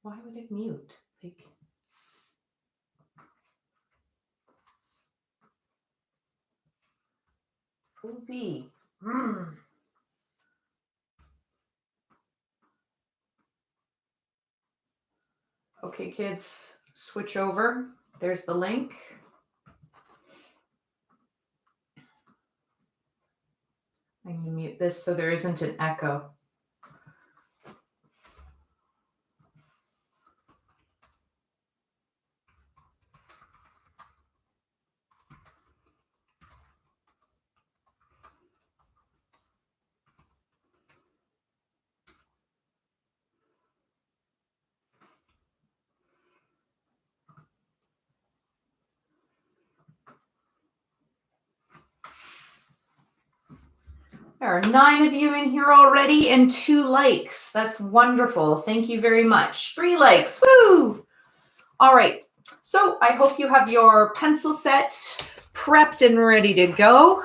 Why would it mute? Like, movie. Okay, kids, switch over. There's the link. I'm going to mute this so there isn't an echo. There are 9 of you in here already and 2 likes. That's wonderful. Thank you very much. 3 likes. Woo! All right. So I hope you have your pencil set prepped and ready to go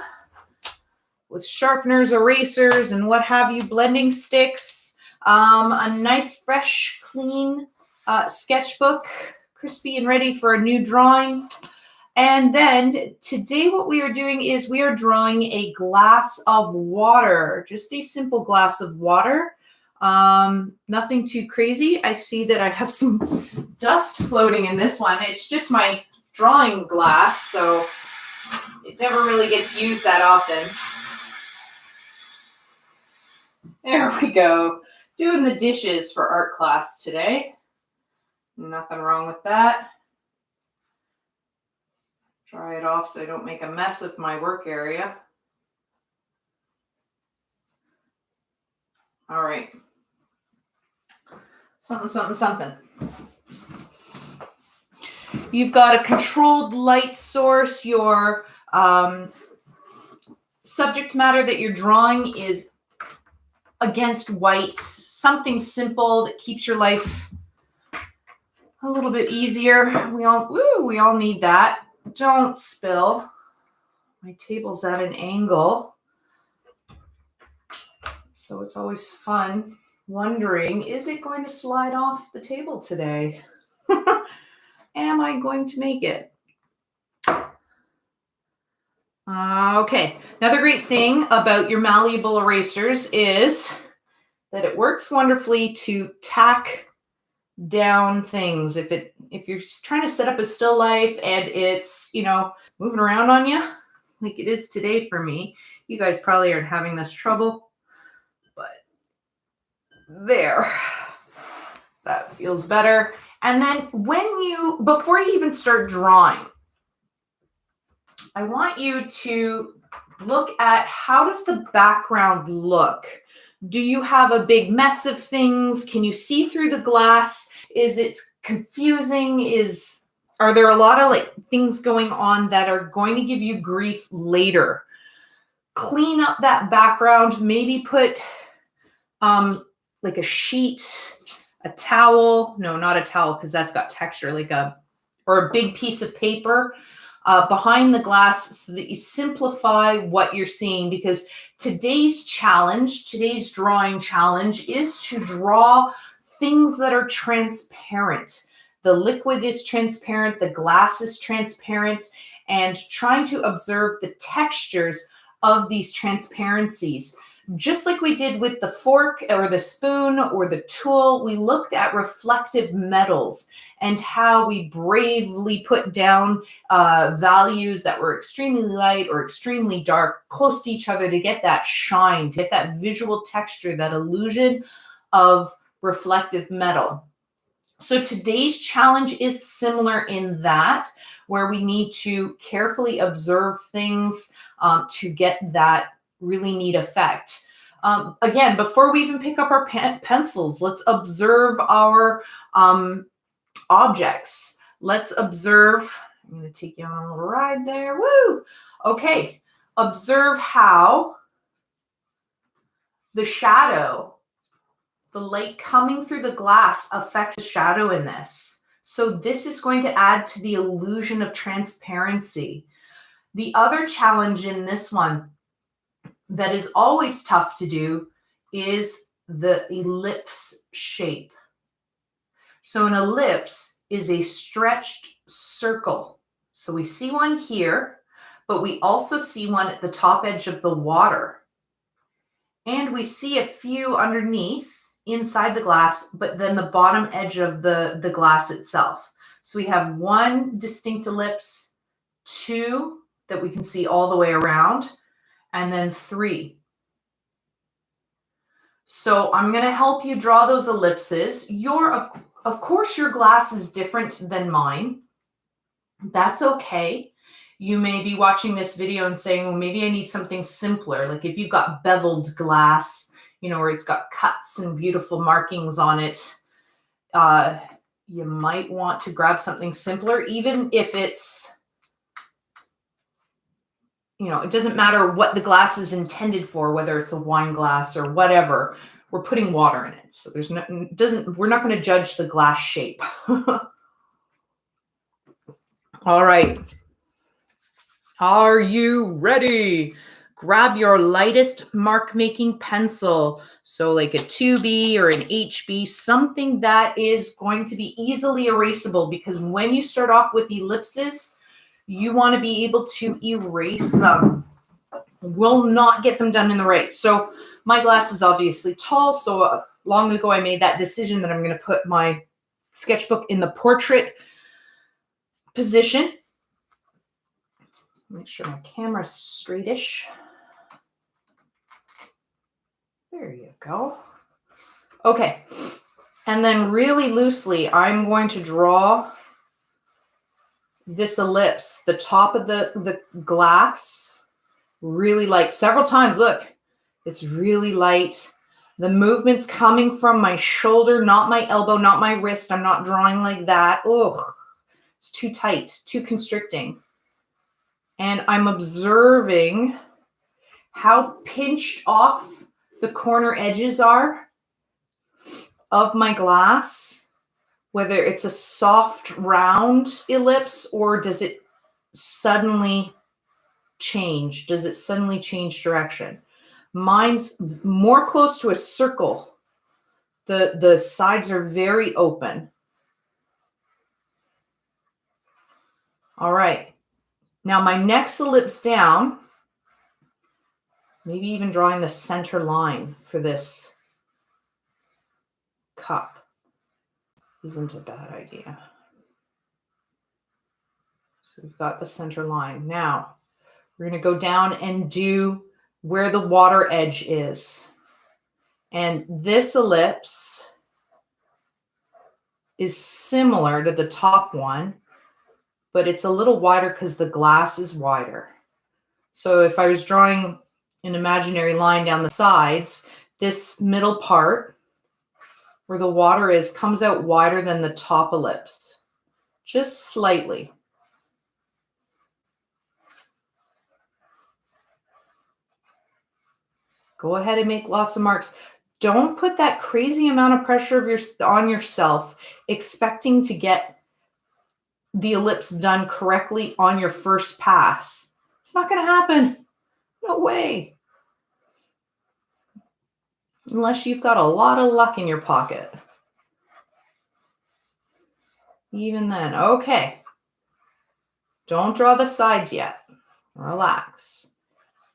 with sharpeners, erasers, and what have you, blending sticks, a nice, fresh, clean sketchbook, crispy and ready for a new drawing. And then today what we are doing is we are drawing a glass of water, just a simple glass of water. Nothing too crazy. I see that I have some dust floating in this one. It's just my drawing glass, so it never really gets used that often. There we go. Doing the dishes for art class today. Nothing wrong with that. Dry it off so I don't make a mess of my work area. All right. Something, something, something. You've got a controlled light source. Your subject matter that you're drawing is against white. Something simple that keeps your life a little bit easier. We all need that. Don't spill. My table's at an angle, so it's always fun wondering, is it going to slide off the table today? Am I going to make it? Okay, another great thing about your malleable erasers is that it works wonderfully to tack down things. If you're just trying to set up a still life and it's, moving around on you, like it is today for me, you guys probably aren't having this trouble, but there, that feels better. And then before you even start drawing, I want you to look at how does the background look? Do you have a big mess of things? Can you see through the glass? Is it confusing? Are there a lot of things going on that are going to give you grief later? Clean up that background. Maybe put like a sheet, a towel. No, not a towel because that's got texture, or a big piece of paper behind the glass so that you simplify what you're seeing, because today's drawing challenge is to draw things that are transparent. The liquid is transparent, the glass is transparent, and trying to observe the textures of these transparencies. Just like we did with the fork or the spoon or the tool, we looked at reflective metals and how we bravely put down values that were extremely light or extremely dark close to each other to get that shine, to get that visual texture, that illusion of reflective metal. So today's challenge is similar in that, where we need to carefully observe things to get that really neat effect. Again, before we even pick up our pencils, let's observe our objects. Let's observe. I'm going to take you on a little ride there. Woo! Okay. Observe how the shadow, the light coming through the glass, affects the shadow in this. So this is going to add to the illusion of transparency. The other challenge in this one that is always tough to do is the ellipse shape. So an ellipse is a stretched circle. So we see one here, but we also see one at the top edge of the water. And we see a few underneath inside the glass, but then the bottom edge of the glass itself. So we have one distinct ellipse, two that we can see all the way around, and then three. So I'm going to help you draw those ellipses. Of course, your glass is different than mine. That's okay. You may be watching this video and saying, well, maybe I need something simpler. Like if you've got beveled glass, where it's got cuts and beautiful markings on it, you might want to grab something simpler, even if it's, it doesn't matter what the glass is intended for, whether it's a wine glass or whatever. We're putting water in it. So we're not going to judge the glass shape. All right. Are you ready? Grab your lightest mark-making pencil. So like a 2B or an HB, something that is going to be easily erasable, because when you start off with ellipses, you want to be able to erase them. Will not get them done in the right. So my glass is obviously tall, so long ago I made that decision that I'm going to put my sketchbook in the portrait position. Make sure my camera's straightish. There you go. Okay. And then really loosely, I'm going to draw this ellipse, the top of the glass, really light. Several times, look, it's really light. The movement's coming from my shoulder, not my elbow, not my wrist. I'm not drawing like that. Ugh, it's too tight, too constricting. And I'm observing how pinched off the corner edges are of my glass, whether it's a soft round ellipse or does it suddenly change? Does it suddenly change direction? Mine's more close to a circle. The sides are very open. All right. Now my next ellipse down, maybe even drawing the center line for this cup isn't a bad idea. So we've got the center line. Now we're going to go down and do where the water edge is. And this ellipse is similar to the top one, but it's a little wider because the glass is wider. So if I was drawing an imaginary line down the sides, this middle part where the water is comes out wider than the top ellipse, just slightly. Go ahead and make lots of marks. Don't put that crazy amount of pressure on yourself expecting to get the ellipse done correctly on your first pass. It's not going to happen. No way. Unless you've got a lot of luck in your pocket. Even then, okay. Don't draw the sides yet. Relax.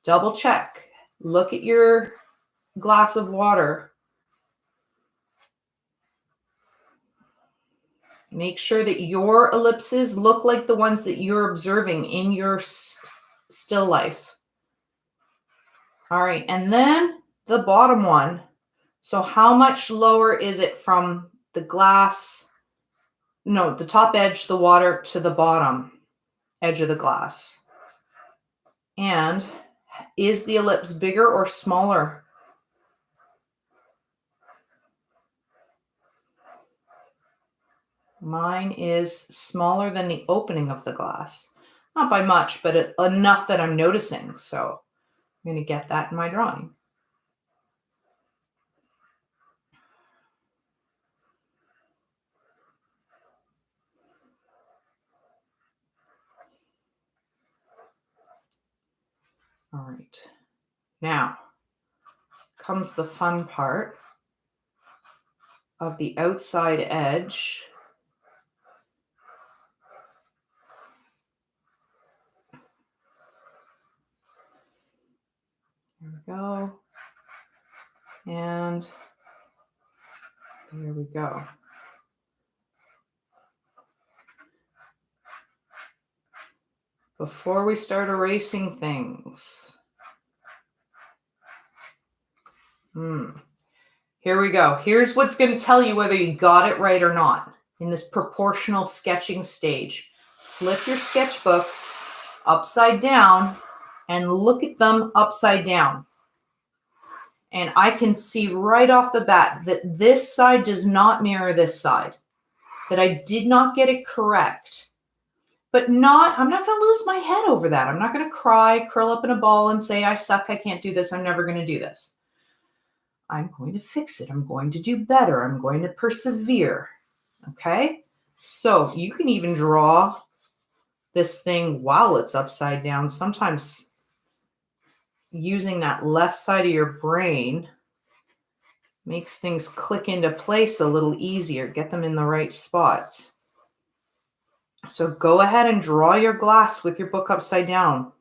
Double check. Look at your glass of water. Make sure that your ellipses look like the ones that you're observing in your still life. All right, and then the bottom one. So how much lower is it from the glass? No, the top edge, the water, to the bottom edge of the glass. And is the ellipse bigger or smaller? Mine is smaller than the opening of the glass. Not by much, but enough that I'm noticing. So I'm going to get that in my drawing. All right. Now comes the fun part of the outside edge. There we go. And there we go. Before we start erasing things. Here we go. Here's what's going to tell you whether you got it right or not in this proportional sketching stage. Flip your sketchbooks upside down and look at them upside down. And I can see right off the bat that this side does not mirror this side, that I did not get it correct. But I'm not going to lose my head over that. I'm not going to cry, curl up in a ball and say, I suck, I can't do this, I'm never going to do this. I'm going to fix it. I'm going to do better. I'm going to persevere. Okay? So you can even draw this thing while it's upside down. Sometimes using that left side of your brain makes things click into place a little easier. Get them in the right spots. So go ahead and draw your glass with your book upside down.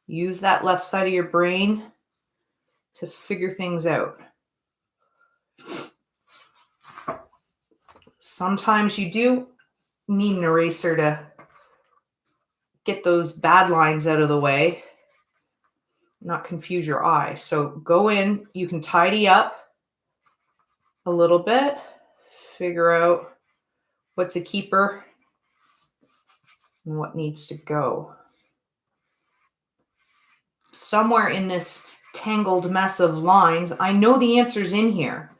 Use that left side of your brain to figure things out. Sometimes you do need an eraser to get those bad lines out of the way, not confuse your eye. So go in, you can tidy up a little bit, figure out what's a keeper and what needs to go. Somewhere in this tangled mess of lines, I know the answer's in here.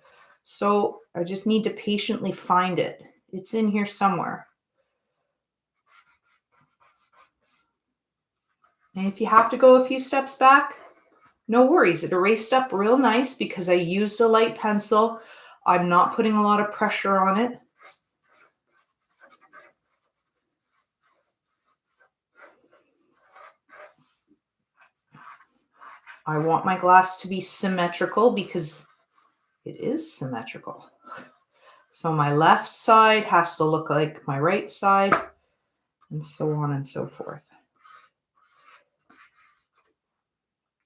So I just need to patiently find it. It's in here somewhere. And if you have to go a few steps back, no worries. It erased up real nice because I used a light pencil. I'm not putting a lot of pressure on it. I want my glass to be symmetrical because it is symmetrical. So my left side has to look like my right side, and so on and so forth.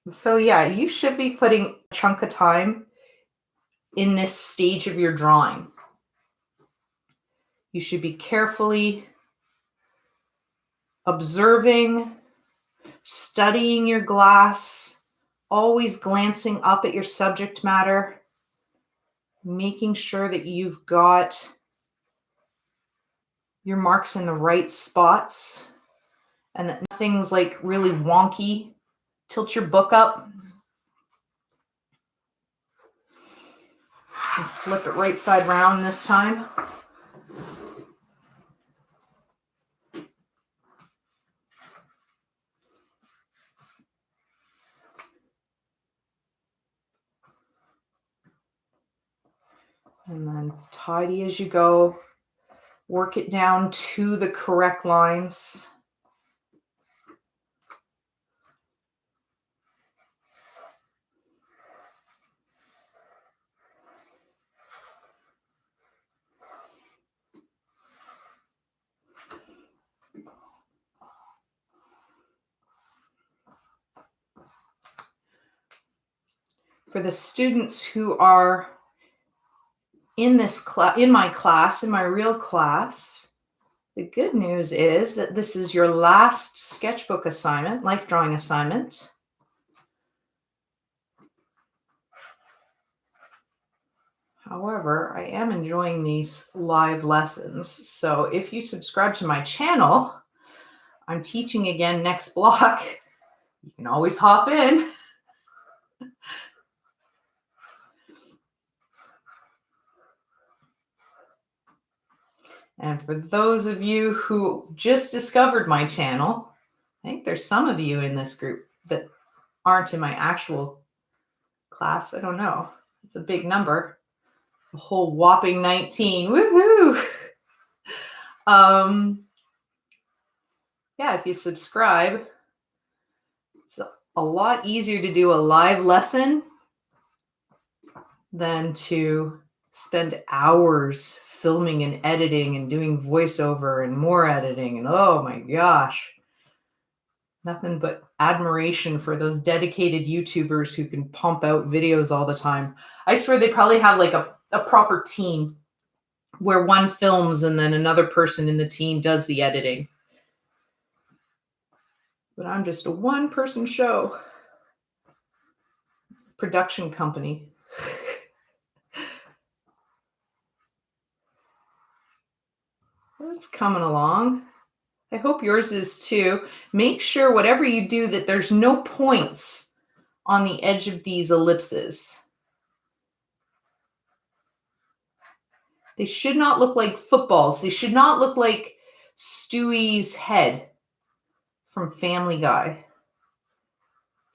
So yeah, you should be putting a chunk of time in this stage of your drawing. You should be carefully observing, studying your glass, always glancing up at your subject matter, making sure that you've got your marks in the right spots and that nothing's like really wonky. Tilt your book up and flip it right side round this time. And then tidy as you go. Work it down to the correct lines. For the students who are in this class, in my real class, the good news is that this is your last sketchbook assignment, life drawing assignment. However, I am enjoying these live lessons. So if you subscribe to my channel, I'm teaching again next block. You can always hop in. And for those of you who just discovered my channel, I think there's some of you in this group that aren't in my actual class. I don't know. It's a big number. A whole whopping 19. Woohoo! Yeah, if you subscribe, it's a lot easier to do a live lesson than to spend hours filming and editing and doing voiceover and more editing. And oh my gosh, nothing but admiration for those dedicated YouTubers who can pump out videos all the time. I swear they probably have like a proper team where one films and then another person in the team does the editing. But I'm just a one-person show. Production company. It's coming along. I hope yours is too. Make sure whatever you do that there's no points on the edge of these ellipses. They should not look like footballs. They should not look like Stewie's head from Family Guy.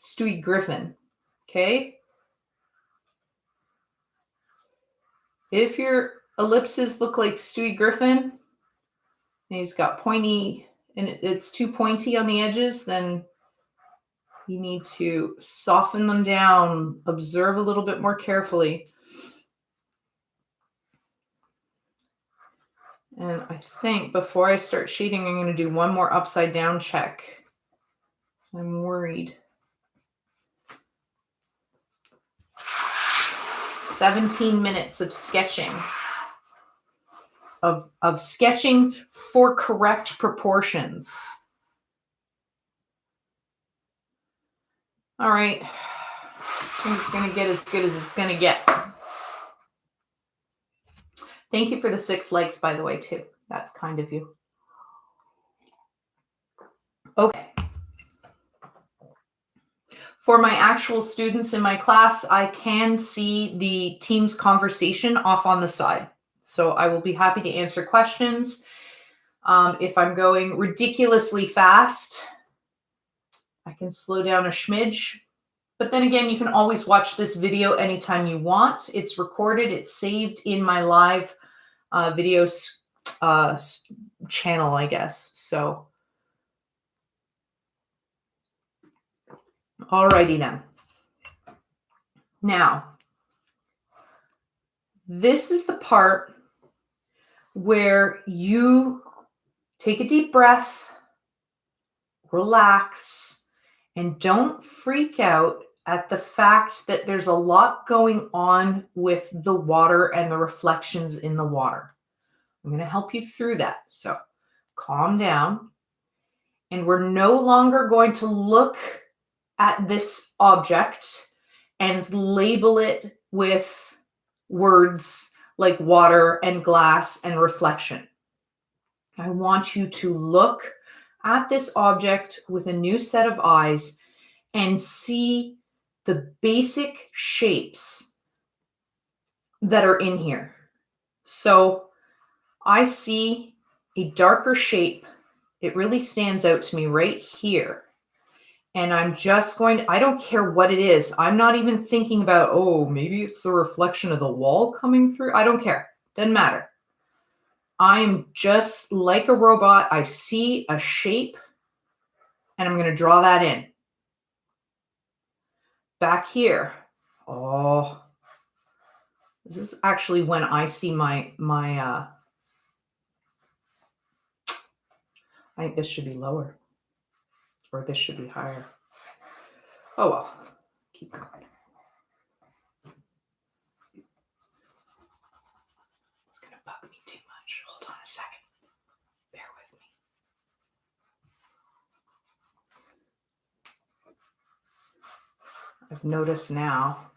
Stewie Griffin. Okay? If your ellipses look like Stewie Griffin, and he's got pointy, and it's too pointy on the edges, then you need to soften them down, observe a little bit more carefully. And I think before I start shading, I'm going to do one more upside down check. I'm worried. 17 minutes of sketching. Of sketching for correct proportions. All right. I think it's going to get as good as it's going to get. Thank you for the 6 likes, by the way, too. That's kind of you. Okay. For my actual students in my class, I can see the team's conversation off on the side. So I will be happy to answer questions. If I'm going ridiculously fast, I can slow down a smidge. But then again, you can always watch this video anytime you want. It's recorded. It's saved in my live video channel, I guess. So, alrighty then. Now, this is the part where you take a deep breath, relax, and don't freak out at the fact that there's a lot going on with the water and the reflections in the water. I'm going to help you through that. So calm down. And we're no longer going to look at this object and label it with words like water and glass and reflection. I want you to look at this object with a new set of eyes and see the basic shapes that are in here. So I see a darker shape. It really stands out to me right here. And I'm just going to, I don't care what it is. I'm not even thinking about, oh, maybe it's the reflection of the wall coming through. I don't care. Doesn't matter. I'm just like a robot. I see a shape and I'm going to draw that in. Back here. Oh, this is actually when I see my I think this should be lower or this should be higher. Oh, well, keep going. It's going to bug me too much. Hold on a second. Bear with me. I've noticed now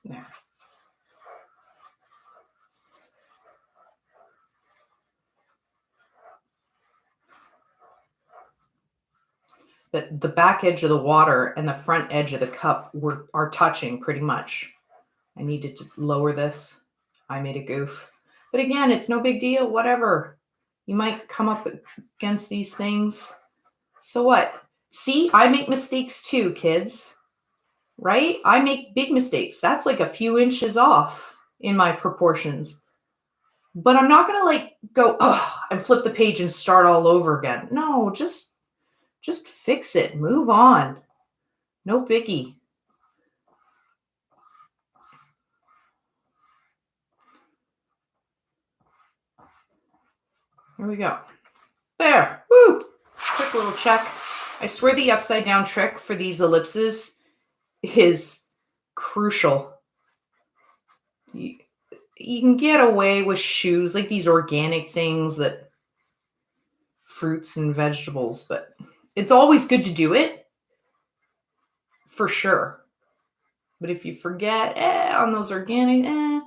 there. That the back edge of the water and the front edge of the cup are touching pretty much. I needed to lower this. I made a goof. But again, it's no big deal, whatever. You might come up against these things. So what? See, I make mistakes too, kids. Right? I make big mistakes. That's like a few inches off. in my proportions. But I'm not going to like go, oh, and flip the page and start all over again. No, just fix it. Move on. No biggie. Here we go. There. Woo. Quick little check. I swear the upside down trick for these ellipses is crucial. You can get away with shoes, like these organic things, that fruits and vegetables, but it's always good to do it for sure. But if you forget on those organic,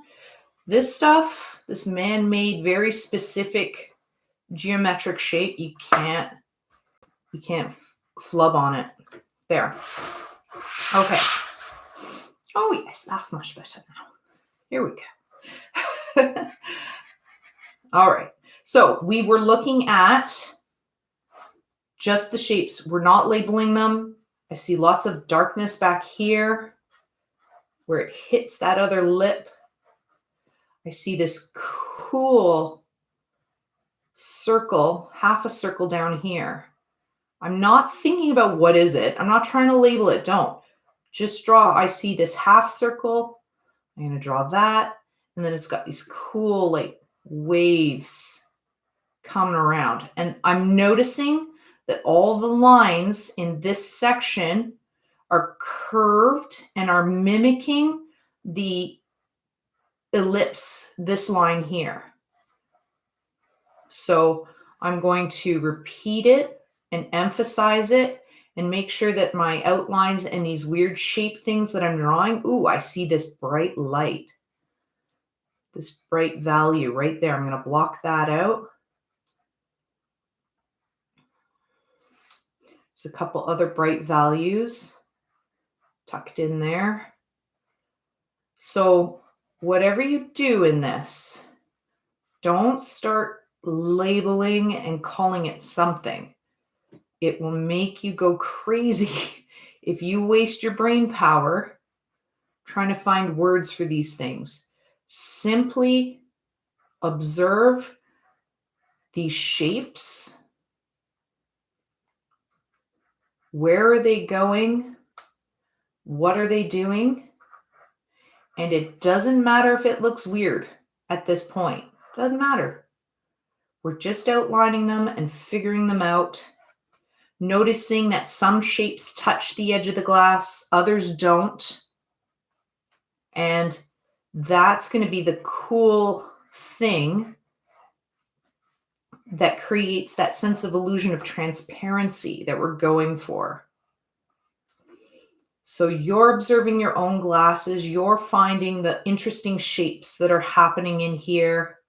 this stuff, this man-made, very specific geometric shape, you can't flub on it. There. Okay. Oh yes, that's much better now. Here we go. All right. So we were looking at just the shapes. We're not labeling them. I see lots of darkness back here where it hits that other lip. I see this cool circle, half a circle down here. I'm not thinking about what is it. I'm not trying to label it. Don't. Just draw. I see this half circle. I'm going to draw that. And then it's got these cool like waves coming around. And I'm noticing that all the lines in this section are curved and are mimicking the ellipse, this line here. So I'm going to repeat it and emphasize it and make sure that my outlines and these weird shape things that I'm drawing, ooh, I see this bright light, this bright value right there. I'm going to block that out. There's a couple other bright values tucked in there. So whatever you do in this, don't start labeling and calling it something. It will make you go crazy if you waste your brain power trying to find words for these things. Simply observe these shapes. Where are they going? What are they doing? And it doesn't matter if it looks weird at this point. Doesn't matter. We're just outlining them and figuring them out. Noticing that some shapes touch the edge of the glass, others don't. And that's going to be the cool thing that creates that sense of illusion of transparency that we're going for. So you're observing your own glasses, you're finding the interesting shapes that are happening in here,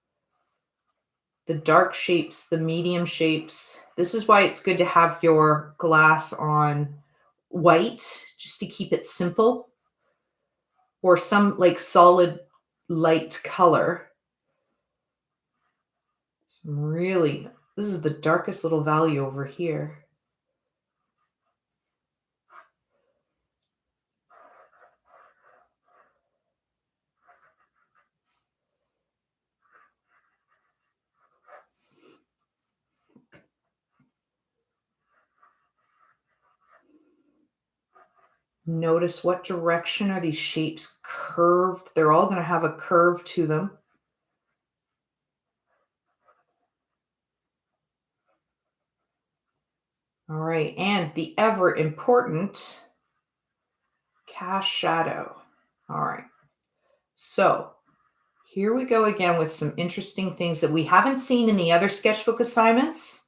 the dark shapes, the medium shapes. This is why it's good to have your glass on white, just to keep it simple, or some like solid light color. This is the darkest little value over here. Notice what direction are these shapes curved. They're all going to have a curve to them. All right, and the ever important cast shadow. All right, so here we go again with some interesting things that we haven't seen in the other sketchbook assignments.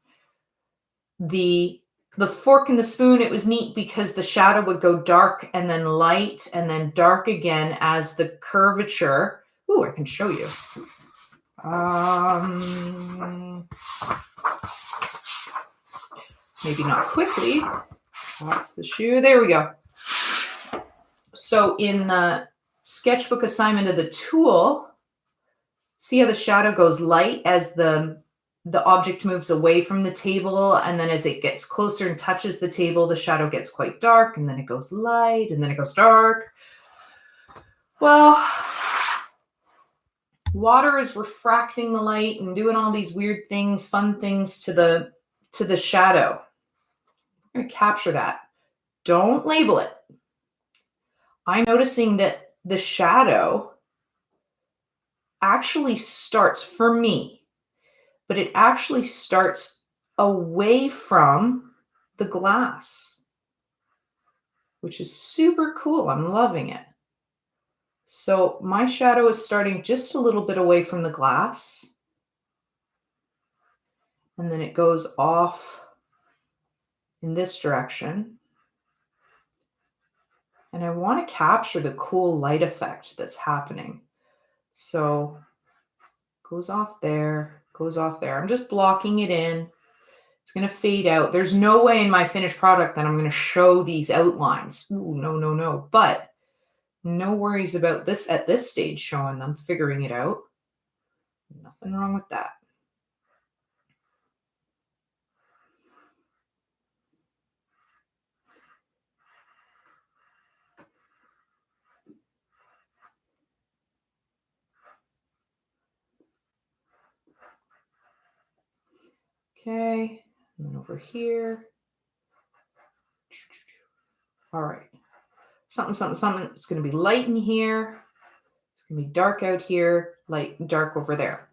The fork and the spoon, it was neat because the shadow would go dark and then light and then dark again as the curvature. Ooh, I can show you. Maybe not quickly. That's the shoe. There we go. So in the sketchbook assignment of the tool, see how the shadow goes light as the object moves away from the table, and then as it gets closer and touches the table, the shadow gets quite dark, and then it goes light, and then it goes dark. Well, water is refracting the light and doing all these weird things, fun things to the shadow. I'm going to capture that. Don't label it. I'm noticing that the shadow actually starts, for me, but it actually starts away from the glass, which is super cool. I'm loving it. So my shadow is starting just a little bit away from the glass, and then it goes off in this direction. And I want to capture the cool light effect that's happening. So goes off there, goes off there. I'm just blocking it in. It's going to fade out. There's no way in my finished product that I'm going to show these outlines. Ooh, no, no, no. But no worries about this at this stage, showing them, figuring it out. Nothing wrong with that. Okay, and then over here. All right. Something, something, something. It's going to be light in here. It's going to be dark out here, light and dark over there.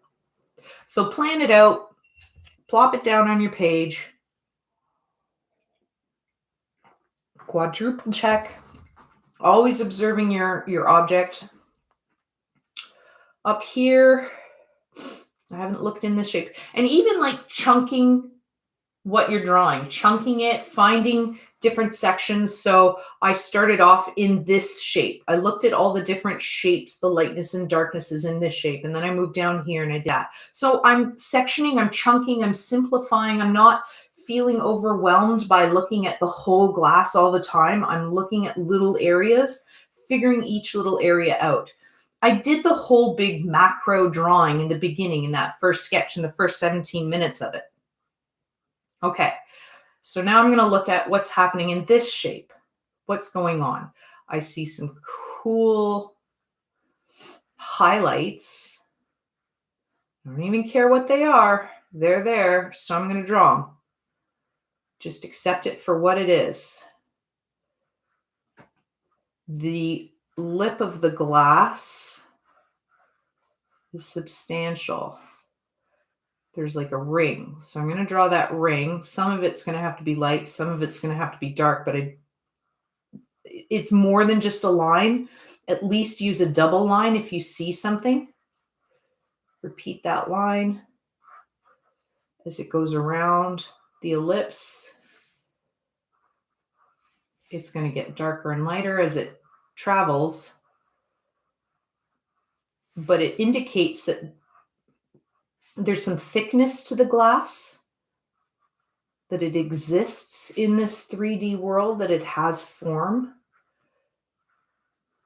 So plan it out. Plop it down on your page. Quadruple check. Always observing your object. Up here, I haven't looked in this shape. And even like chunking what you're drawing, chunking it, finding different sections. So I started off in this shape. I looked at all the different shapes, the lightness and darknesses in this shape. And then I moved down here and I did that. So I'm sectioning, I'm chunking, I'm simplifying. I'm not feeling overwhelmed by looking at the whole glass all the time. I'm looking at little areas, figuring each little area out. I did the whole big macro drawing in the beginning in that first sketch in the first 17 minutes of it. Okay, so now I'm going to look at what's happening in this shape. What's going on? I see some cool highlights. I don't even care what they are. They're there, so I'm going to draw them. Just accept it for what it is. The lip of the glass is substantial. There's like a ring. So I'm going to draw that ring. Some of it's going to have to be light. Some of it's going to have to be dark, but it's more than just a line. At least use a double line if you see something. Repeat that line as it goes around the ellipse. It's going to get darker and lighter as it travels, but it indicates that there's some thickness to the glass, that it exists in this 3D world, that it has form.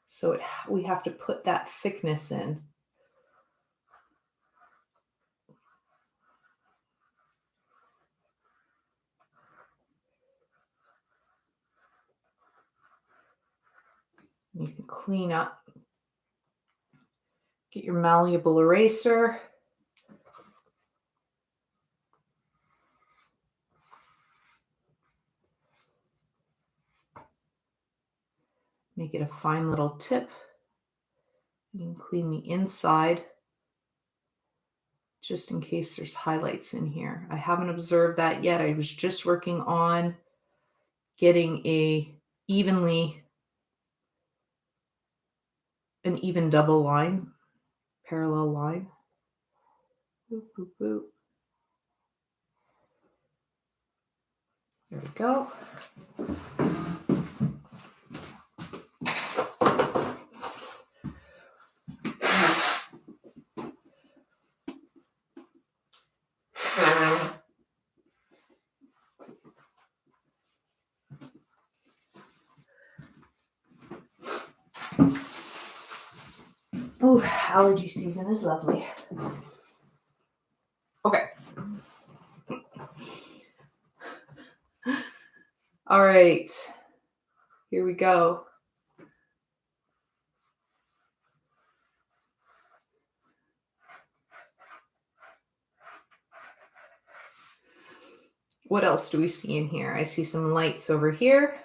So we have to put that thickness in. You can clean up. Get your malleable eraser. Make it a fine little tip. You can clean the inside just in case there's highlights in here. I haven't observed that yet. I was just working on getting an even double line, parallel line. Boop, boop, boop. There we go. Oh, allergy season is lovely. Okay. All right. Here we go. What else do we see in here? I see some lights over here.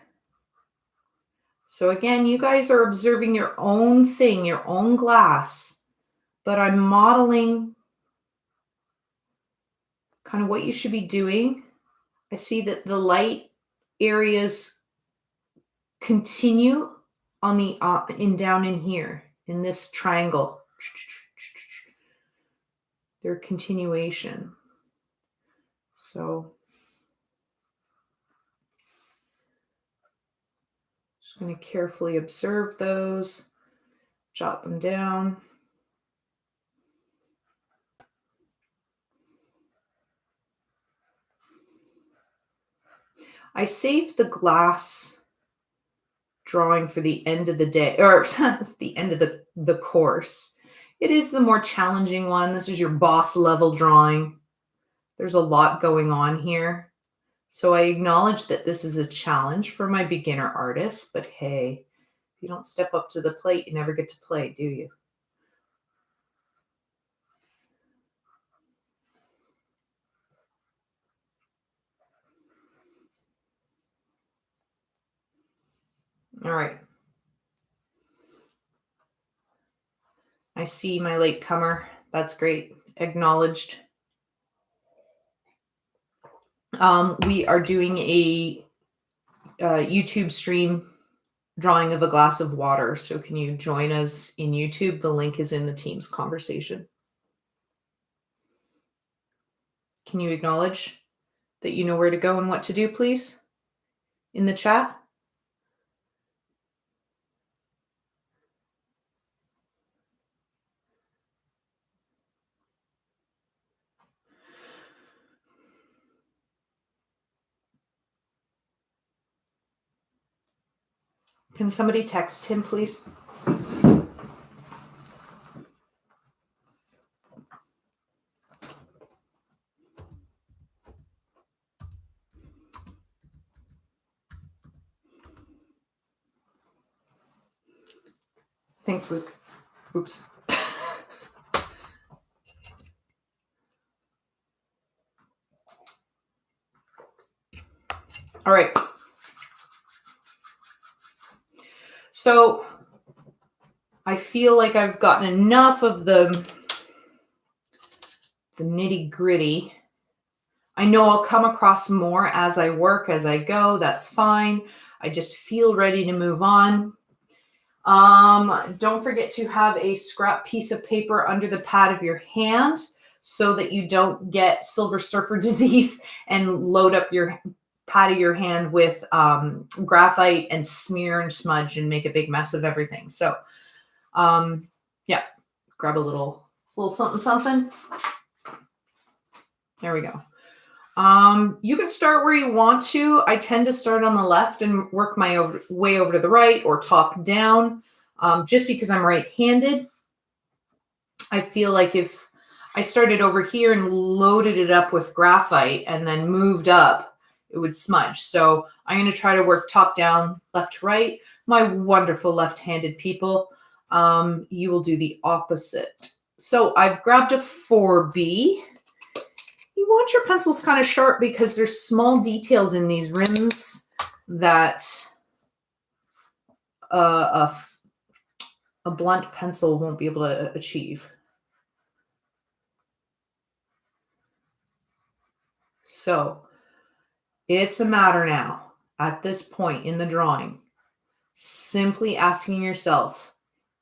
So again, you guys are observing your own thing, your own glass, but I'm modeling kind of what you should be doing. I see that the light areas continue on the down in here in this triangle. Their continuation. So just going to carefully observe those, jot them down. I saved the glass drawing for the end of the day, or the end of the course. It is the more challenging one. This is your boss level drawing. There's a lot going on here. So I acknowledge that this is a challenge for my beginner artists, but hey, if you don't step up to the plate, you never get to play, do you? All right. I see my latecomer. That's great. Acknowledged. We are doing a YouTube stream drawing of a glass of water. So can you join us in YouTube? The link is in the Teams conversation. Can you acknowledge that you know where to go and what to do, please? In the chat? Can somebody text him, please? Thanks, Luke. Oops. All right. So I feel like I've gotten enough of the nitty gritty. I know I'll come across more as I work, as I go. That's fine. I just feel ready to move on. Don't forget to have a scrap piece of paper under the pad of your hand so that you don't get silver surfer disease and load up your pad of your hand with graphite and smear and smudge and make a big mess of everything. So yeah, grab a little something. There we go. You can start where you want to. I tend to start on the left and work my way over to the right or top down. Just because I'm right-handed, I feel like if I started over here and loaded it up with graphite and then moved up, it would smudge. So I'm going to try to work top down, left to right. My wonderful left-handed people, you will do the opposite. So I've grabbed a 4B. You want your pencils kind of sharp because there's small details in these rims that a blunt pencil won't be able to achieve. So it's a matter now, at this point in the drawing, simply asking yourself,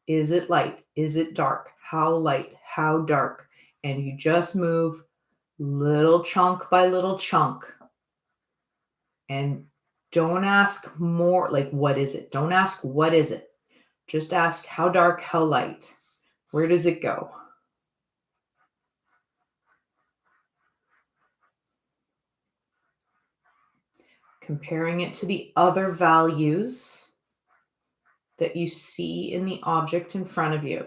is it light? Is it dark? How light? How dark? And you just move little chunk by little chunk. And don't ask more, like, what is it? Don't ask, what is it? Just ask, how dark, how light? Where does it go? Comparing it to the other values that you see in the object in front of you.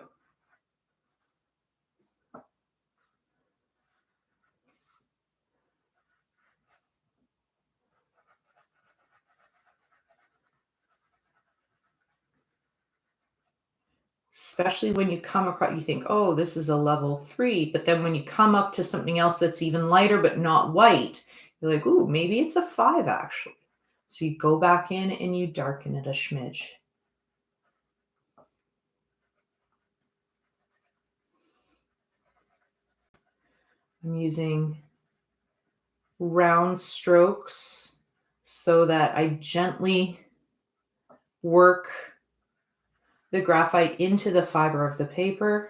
Especially when you come across, you think, oh, this is a level 3. But then when you come up to something else that's even lighter but not white, You're like, ooh, maybe it's a 5 actually. So you go back in and you darken it a smidge. I'm using round strokes so that I gently work the graphite into the fiber of the paper.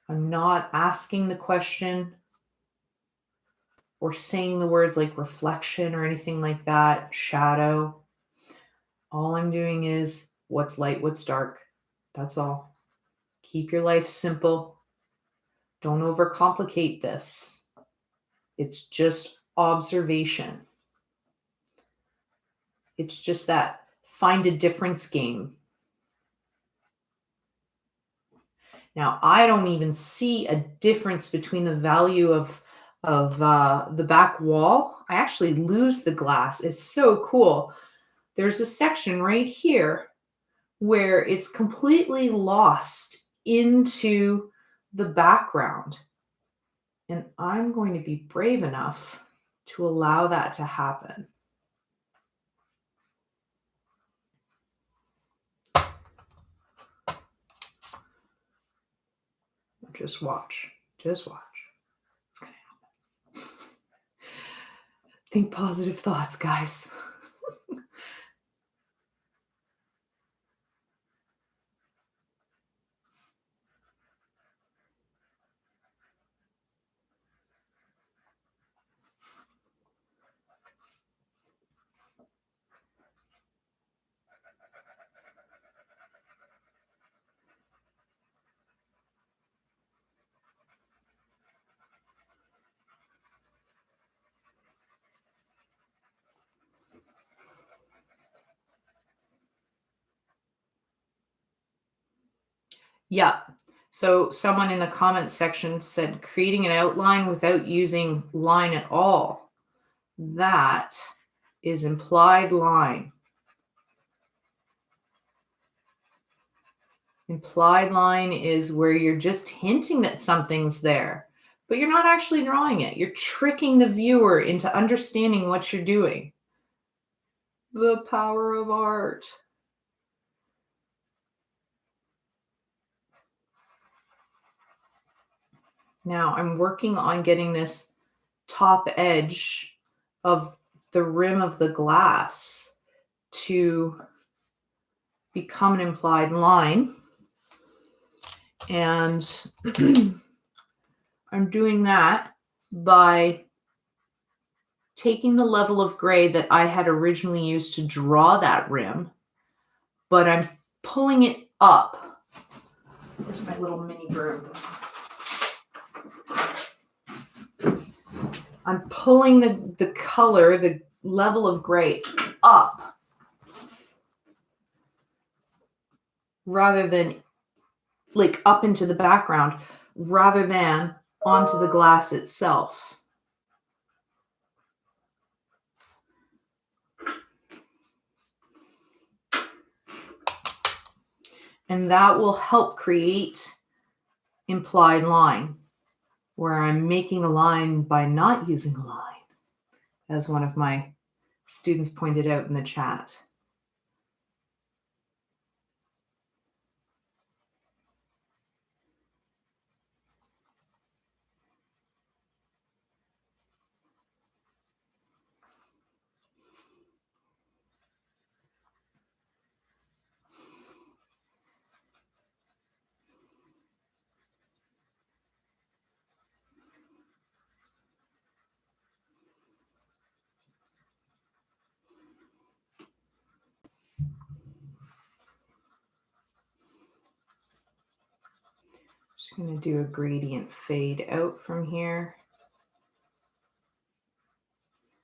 I'm not asking the question or saying the words like reflection or anything like that, shadow. All I'm doing is what's light, what's dark. That's all. Keep your life simple. Don't overcomplicate this. It's just observation. It's just that find a difference game. Now, I don't even see a difference between the value of the back wall. I actually lose the glass. It's so cool. There's a section right here where it's completely lost into the background. And I'm going to be brave enough to allow that to happen. Just watch. Just watch. It's going to happen. Think positive thoughts, guys. Yeah. So someone in the comments section said creating an outline without using line at all. That is implied line. Implied line is where you're just hinting that something's there, but you're not actually drawing it. You're tricking the viewer into understanding what you're doing. The power of art. Now I'm working on getting this top edge of the rim of the glass to become an implied line. And I'm doing that by taking the level of gray that I had originally used to draw that rim, but I'm pulling it up. Where's my little mini broom? I'm pulling the color, the level of gray up rather than like up into the background rather than onto the glass itself. And that will help create implied line, where I'm making a line by not using a line, as one of my students pointed out in the chat. Just going to do a gradient fade out from here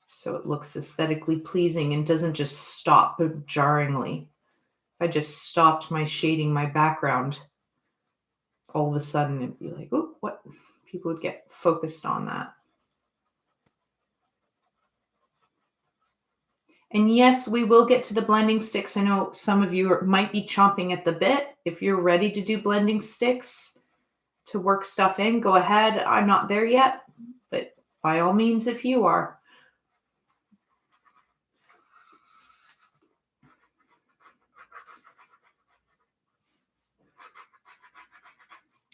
so it looks aesthetically pleasing and doesn't just stop jarringly. If I just stopped my shading, my background, all of a sudden it'd be like, oh, what? People would get focused on that. And yes, we will get to the blending sticks. I know some of you might be chomping at the bit. If you're ready to do blending sticks to work stuff in, go ahead. I'm not there yet, but by all means, if you are.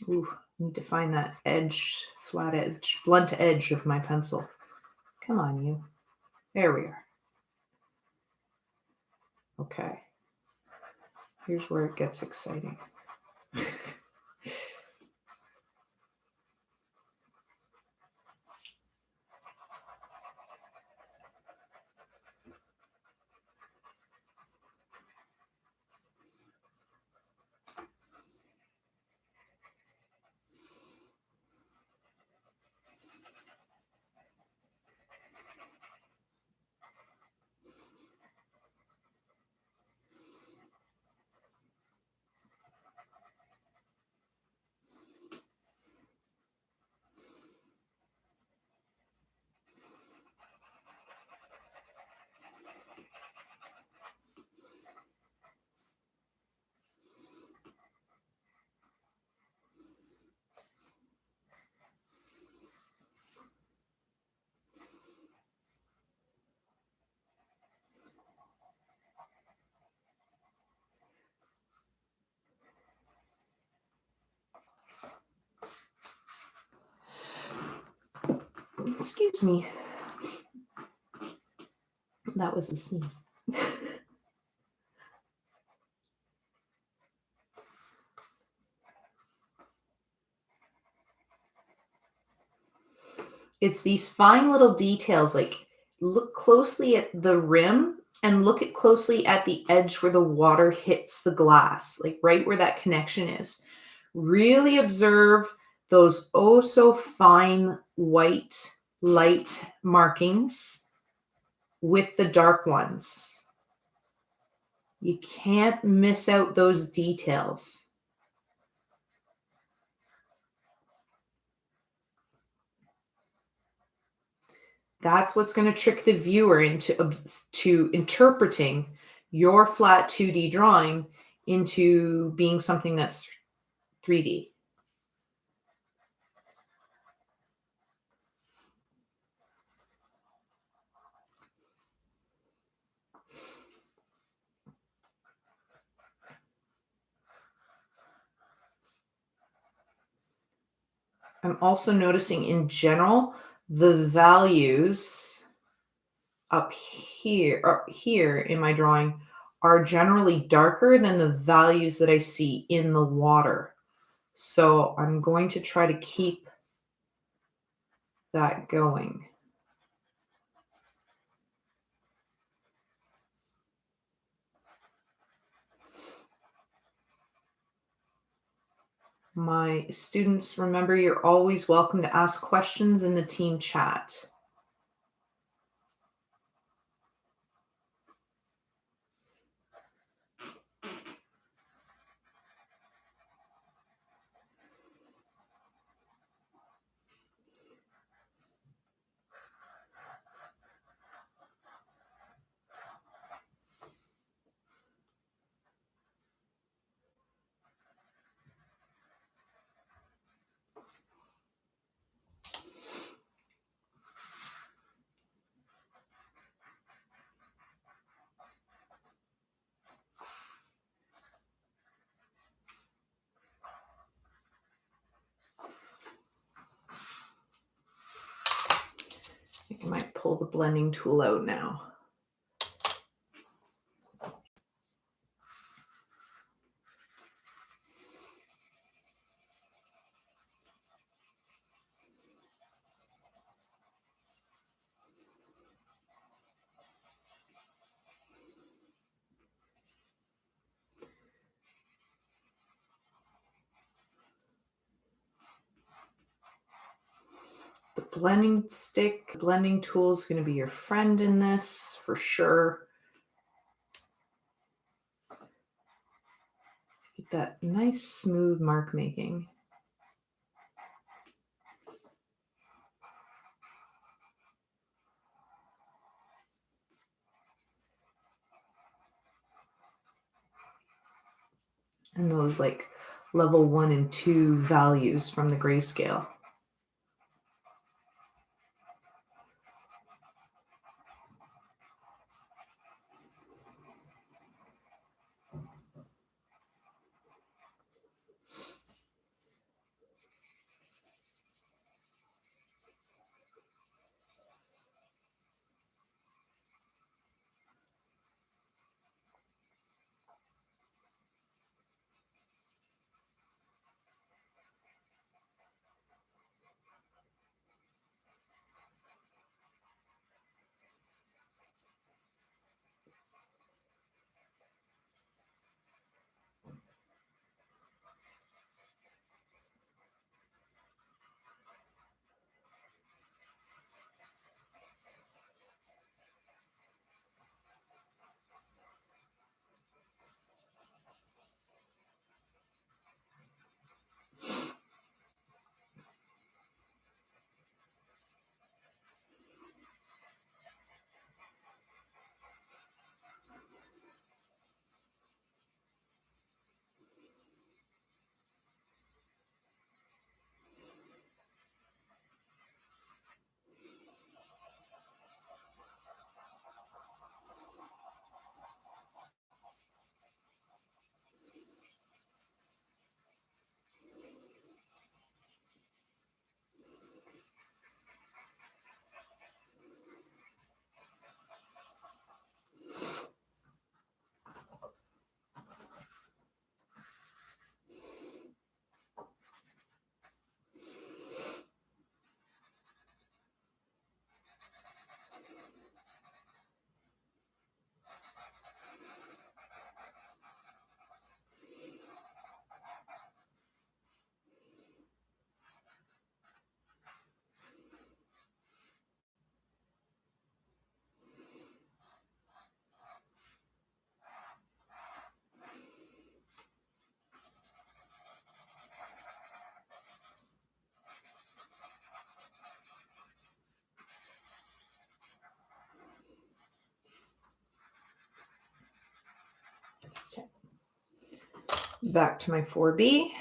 Ooh, need to find that edge, flat edge, blunt edge of my pencil. Come on, you. There we are. Okay. Here's where it gets exciting. Excuse me. That was a sneeze. It's these fine little details, like look closely at the rim and look at closely at the edge where the water hits the glass, like right where that connection is. Really observe those oh so fine white light markings with the dark ones. You can't miss out those details. That's what's going to trick the viewer into to interpreting your flat 2D drawing into being something that's 3D. I'm also noticing in general the values up here in my drawing are generally darker than the values that I see in the water. So I'm going to try to keep that going. My students, remember, you're always welcome to ask questions in the team chat. I think I might pull the blending tool out now. The blending stick, blending tool is going to be your friend in this for sure. Get that nice smooth mark making. and those like level 1 and 2 values from the grayscale. Okay. Back to my 4B.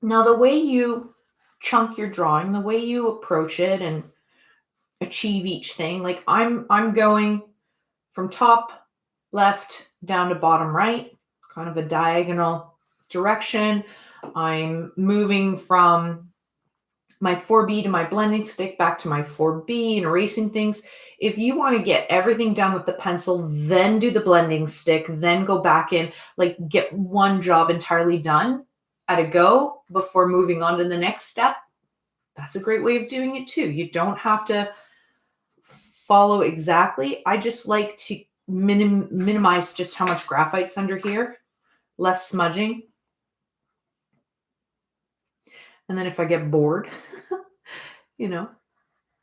Now, the way you chunk your drawing, the way you approach it and achieve each thing, like I'm going from top left down to bottom right, kind of a diagonal direction. I'm moving from my 4B to my blending stick back to my 4B and erasing things. If you want to get everything done with the pencil, then do the blending stick, then go back in, like get one job entirely done at a go before moving on to the next step, that's a great way of doing it too. You don't have to follow exactly. I just like to minimize just how much graphite's under here, less smudging. And then if I get bored, you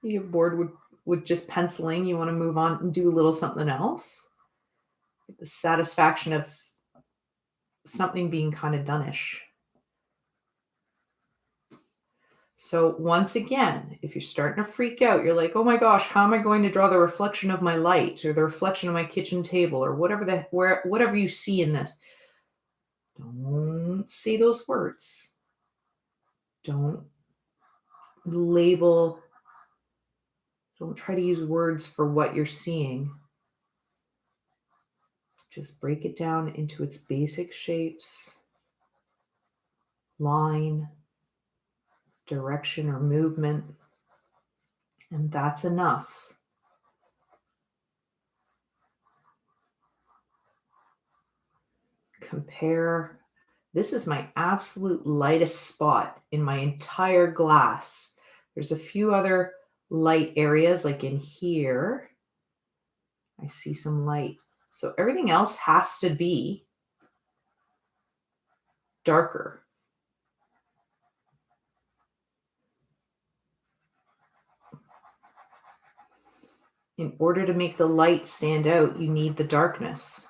get bored with just penciling, you want to move on and do a little something else. Get the satisfaction of something being kind of done-ish. So once again, if you're starting to freak out, you're like, oh my gosh, how am I going to draw the reflection of my light or the reflection of my kitchen table or whatever you see in this? Don't say those words. Don't label. Don't try to use words for what you're seeing. Just break it down into its basic shapes, line, direction, or movement, and that's enough. Compare. This is my absolute lightest spot in my entire glass. There's a few other light areas, like in here. I see some light. So everything else has to be darker. In order to make the light stand out, you need the darkness.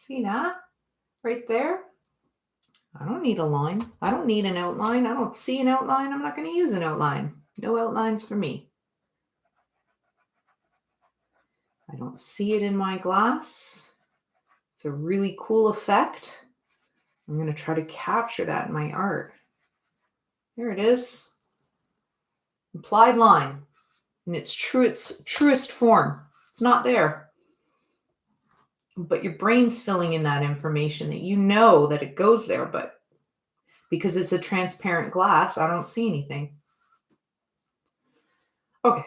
See that right there? I don't need a line. I don't need an outline. I don't see an outline. I'm not going to use an outline. No outlines for me. I don't see it in my glass. It's a really cool effect. I'm going to try to capture that in my art. There it is. Implied line in its truest form. It's not there. But your brain's filling in that information that you know that it goes there, but because it's a transparent glass, I don't see anything. Okay.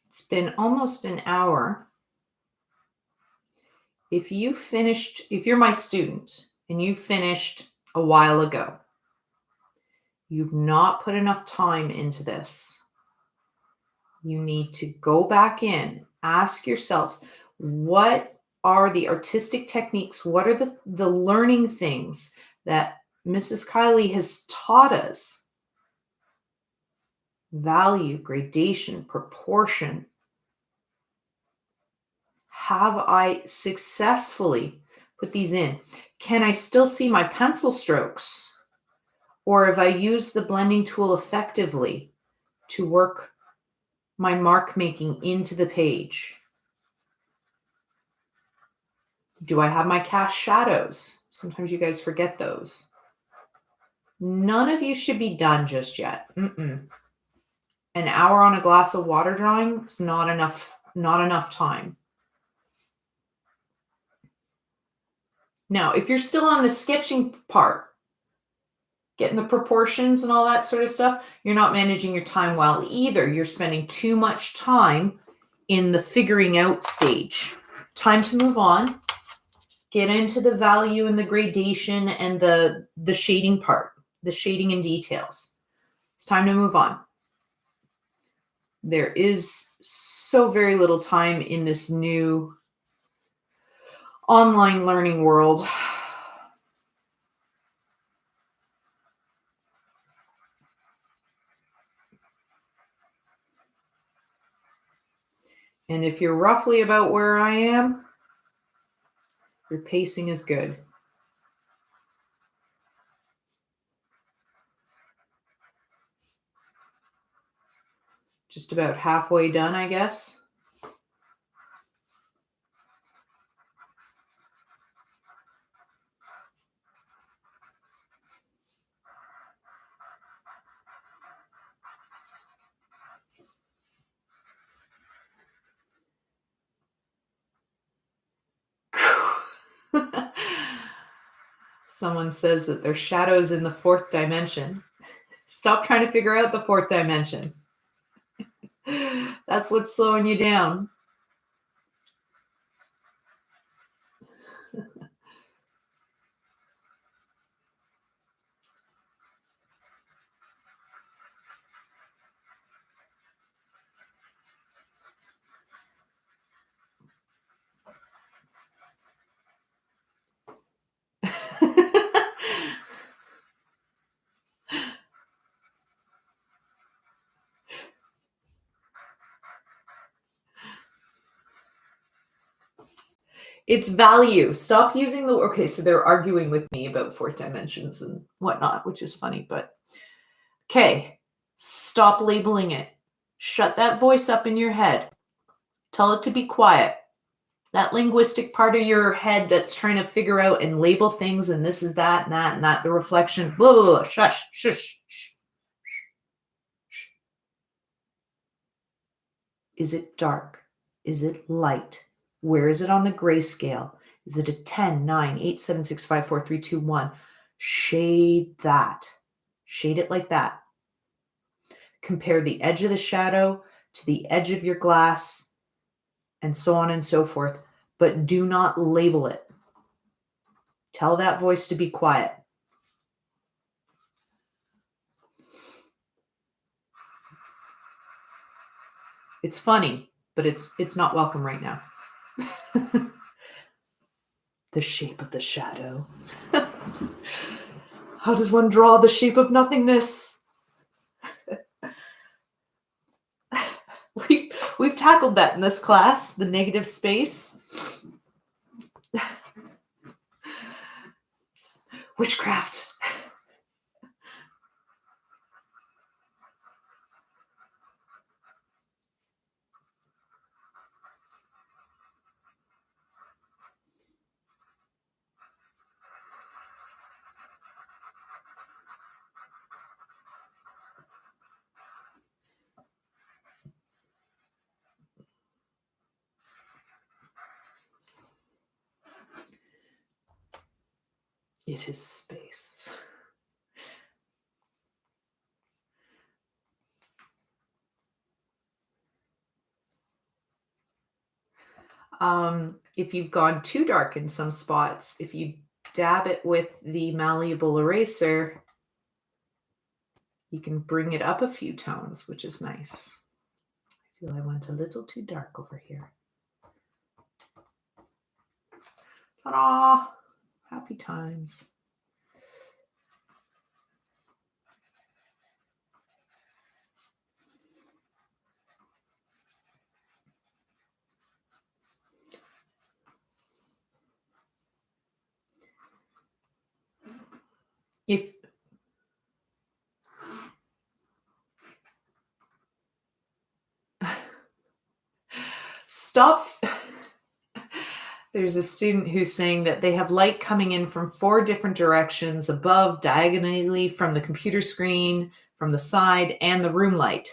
It's been almost an hour. If you're my student and you finished a while ago, you've not put enough time into this. You need to go back in, ask yourselves, what are the artistic techniques? What are the learning things that Mrs. Kiely has taught us? Value, gradation, proportion. Have I successfully put these in? Can I still see my pencil strokes? Or have I used the blending tool effectively to work my mark making into the page? Do I have my cast shadows? Sometimes you guys forget those. None of you should be done just yet. An hour on a glass of water drawing is not enough time. Now, if you're still on the sketching part, getting the proportions and all that sort of stuff, you're not managing your time well either. You're spending too much time in the figuring out stage. Time to move on. Get into the value and the gradation and the shading part, the shading and details. It's time to move on. There is so very little time in this new online learning world. And if you're roughly about where I am, your pacing is good. Just about halfway done, I guess. Someone says that their shadow's in the fourth dimension. Stop trying to figure out the fourth dimension. That's what's slowing you down. It's value. Stop using the, okay, so they're arguing with me about fourth dimensions and whatnot, which is funny, but okay, stop labeling it. Shut that voice up in your head. Tell it to be quiet. That linguistic part of your head that's trying to figure out and label things and this is that and that and that, the reflection, blah, blah, blah, shush, shush, shh. Is it dark? Is it light? Where is it on the grayscale? Is it a 10, 9, 8, 7, 6, 5, 4, 3, 2, 1? Shade that. Shade it like that. Compare the edge of the shadow to the edge of your glass and so on and so forth. But do not label it. Tell that voice to be quiet. It's funny, but it's not welcome right now. The shape of the shadow. How does one draw the shape of nothingness? We've tackled that in this class, the negative space. Witchcraft. It is space. If you've gone too dark in some spots, if you dab it with the malleable eraser, you can bring it up a few tones, which is nice. I feel I went a little too dark over here. Ta-da! Happy times. If stop There's a student who's saying that they have light coming in from 4 different directions above, diagonally from the computer screen, from the side, and the room light.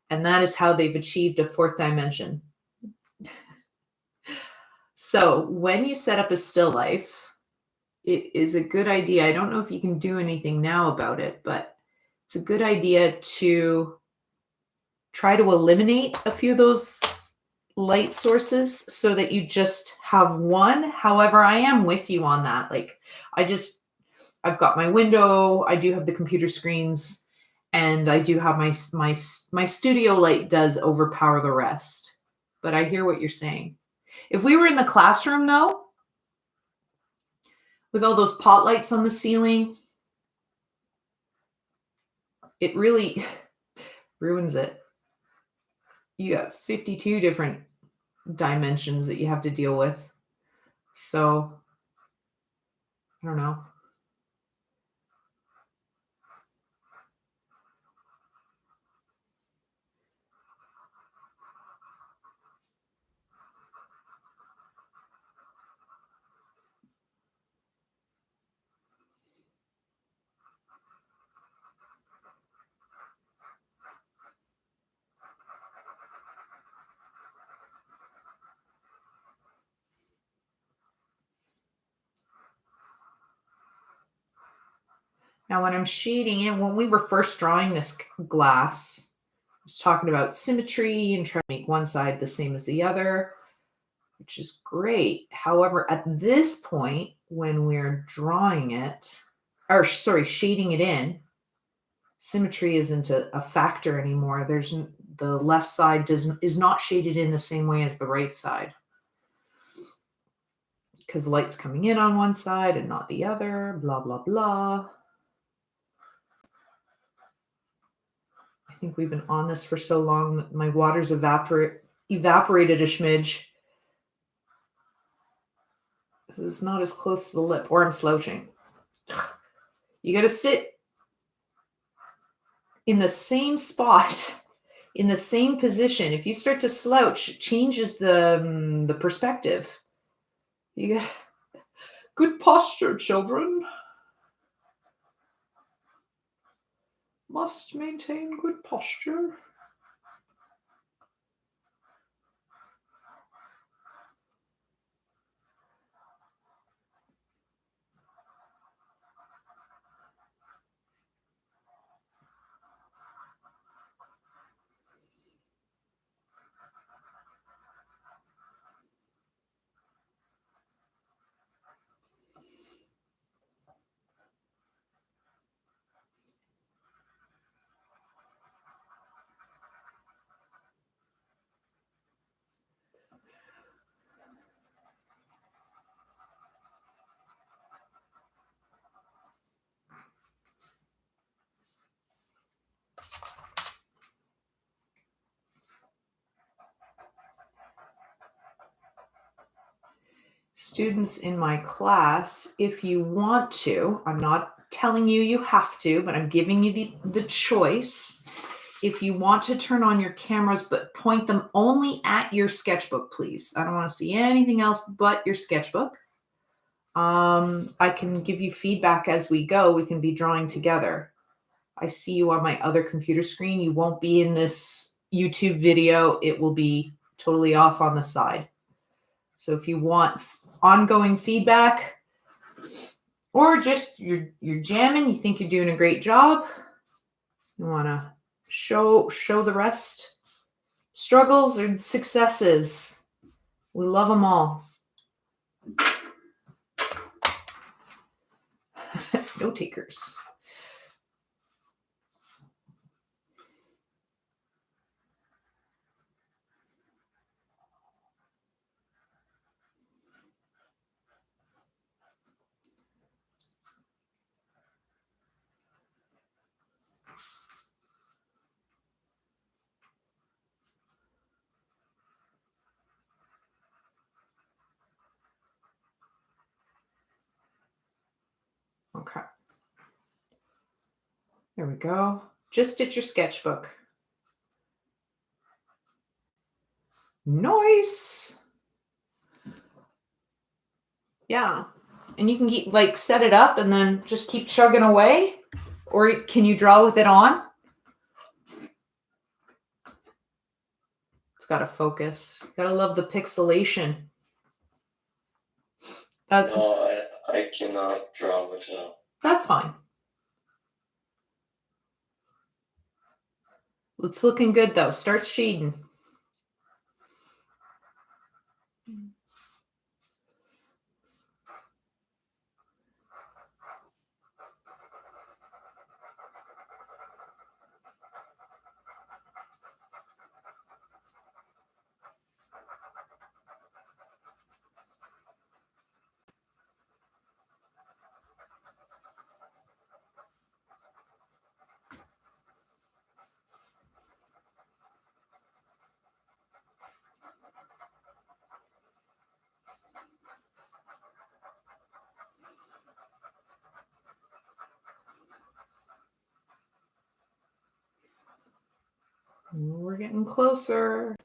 And that is how they've achieved a 4th dimension. So when you set up a still life, it is a good idea. I don't know if you can do anything now about it, but it's a good idea to try to eliminate a few of those light sources so that you just have one. However, I am with you on that. Like I've got my window, I do have the computer screens, and I do have my studio light does overpower the rest. But I hear what you're saying. If we were in the classroom though, with all those pot lights on the ceiling, it really ruins it. You got 52 different dimensions that you have to deal with. So, I don't know. Now, when I'm shading it, when we were first drawing this glass, I was talking about symmetry and trying to make one side the same as the other, which is great. However, at this point, when we're drawing it, or sorry, shading it in, symmetry isn't a factor anymore. The left side is not shaded in the same way as the right side because light's coming in on one side and not the other, blah, blah, blah. I think we've been on this for so long that my water's evaporated a smidge. It's not as close to the lip, or I'm slouching. You got to sit in the same spot, in the same position. If you start to slouch, it changes the perspective. You got good posture, children. Must maintain good posture. Students in my class, if you want to, I'm not telling you you have to, but I'm giving you the choice. If you want to turn on your cameras, but point them only at your sketchbook, please. I don't want to see anything else but your sketchbook. I can give you feedback as we go. We can be drawing together. I see you on my other computer screen. You won't be in this YouTube video. It will be totally off on the side. So if you want ongoing feedback, or just you're jamming, you think you're doing a great job, you want to show the rest, struggles and successes, we love them all. No takers. Okay. There we go. Just stitch your sketchbook. Nice. Yeah. And you can keep, like, set it up and then just keep chugging away. Or can you draw with it on? It's got to focus. Gotta love the pixelation. No, I cannot draw with it. That's fine. It's looking good though. Start shading. We're getting closer.